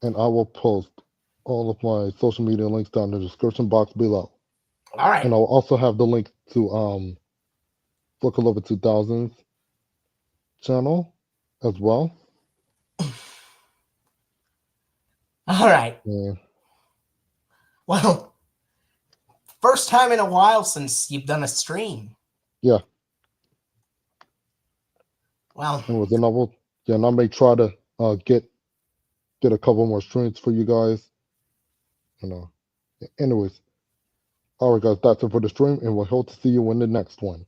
Speaker 1: I will post all of my social media links down in the description box below.
Speaker 2: All right.
Speaker 1: And I'll also have the link to FlickaLova2000's channel as well.
Speaker 2: All right.
Speaker 1: Yeah.
Speaker 2: Well, first time in a while since you've done a stream.
Speaker 1: Yeah.
Speaker 2: Well,
Speaker 1: and I may try to get a couple more streams for you guys. Anyways, all right, guys, that's it for the stream, and we'll hope to see you in the next one.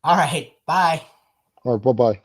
Speaker 2: All right, bye.
Speaker 1: All right, bye-bye.